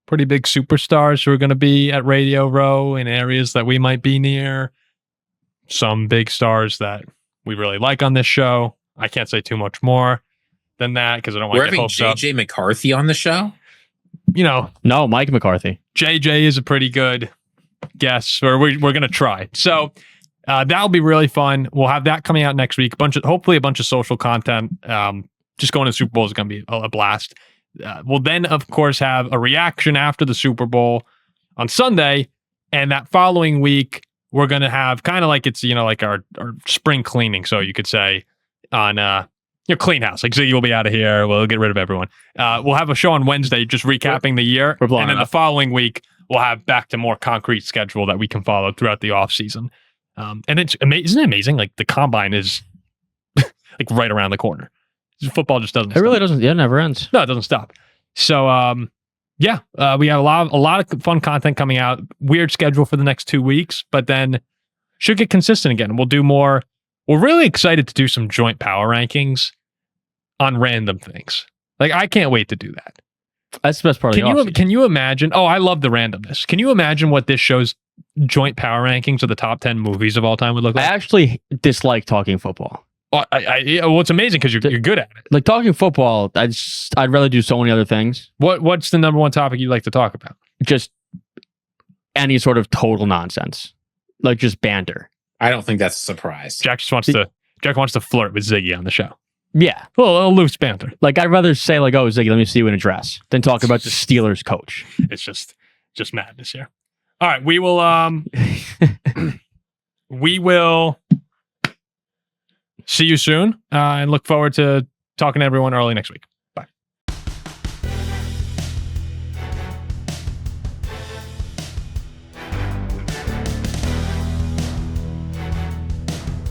S1: pretty big superstars who are going to be at Radio Row in areas that we might be near. Some big stars that we really like on this show. I can't say too much more than that because I don't want
S2: We're
S1: to get
S2: having
S1: hopes up.
S2: JJ McCarthy on the show.
S3: No, Mike McCarthy.
S1: JJ is a pretty good guess, or we're going to try. So that'll be really fun. We'll have that coming out next week. Hopefully a bunch of social content. Just going to the Super Bowl is going to be a blast. We'll then, of course, have a reaction after the Super Bowl on Sunday. And that following week, we're going to have kind of like it's, like our spring cleaning. So you could say on your clean house. Like Ziggy will be out of here. We'll get rid of everyone. We'll have a show on Wednesday just recapping the year.
S3: We're blowing
S1: And then
S3: it
S1: the
S3: up.
S1: following week, we'll have back to more concrete schedule that we can follow throughout the off season. And it's isn't it amazing? Like the combine is like right around the corner. Football just doesn't.
S3: It really doesn't. Yeah, it never ends.
S1: No, it doesn't stop. So, we have a lot of fun content coming out. Weird schedule for the next 2 weeks, but then should get consistent again. We'll do more. We're really excited to do some joint power rankings on random things. Like, I can't wait to do that.
S3: That's the best part of the offseason.
S1: Can you imagine? Oh, I love the randomness. Can you imagine what this show's joint power rankings of the top 10 movies of all time would look
S3: I
S1: like?
S3: actually dislike talking football.
S1: Well, it's amazing because you're good at it.
S3: Like talking football, I'd rather do so many other things.
S1: What's the number one topic you like to talk about?
S3: Just any sort of total nonsense, like just banter.
S2: I don't think that's a surprise.
S1: Jack wants to flirt with Ziggy on the show.
S3: Yeah,
S1: Well, a loose banter.
S3: like I'd rather say like, "Oh, Ziggy, let me see you in a dress," than talk about the Steelers coach.
S1: It's just madness here. All right, we will see you soon and look forward to talking to everyone early next week.